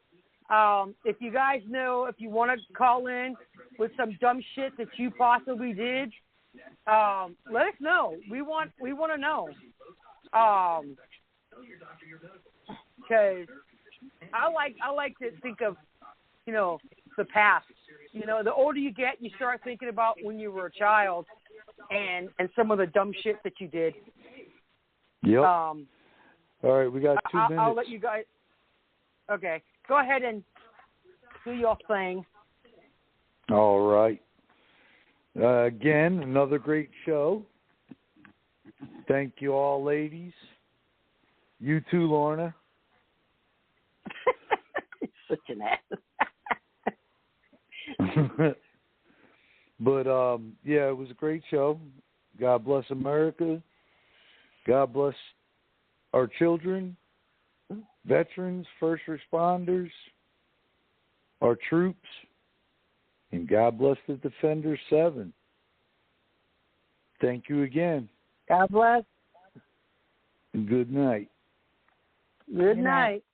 [SPEAKER 6] If you guys know, if you want to call in with some dumb shit that you possibly did, let us know. We want to know. Because I like to think of, the past. The older you get, you start thinking about when you were a child and some of the dumb shit that you did.
[SPEAKER 5] Yep. All right, we got 2 minutes.
[SPEAKER 6] I'll let you guys. Okay, go ahead and do your thing.
[SPEAKER 5] All right. Again, another great show. Thank you all, ladies. You too, Lorna.
[SPEAKER 6] Such an ass.
[SPEAKER 5] But, yeah, it was a great show. God bless America. God bless our children, veterans, first responders, our troops, and God bless the Defenders VII. Thank you again.
[SPEAKER 8] God bless.
[SPEAKER 5] And good night.
[SPEAKER 6] Good night.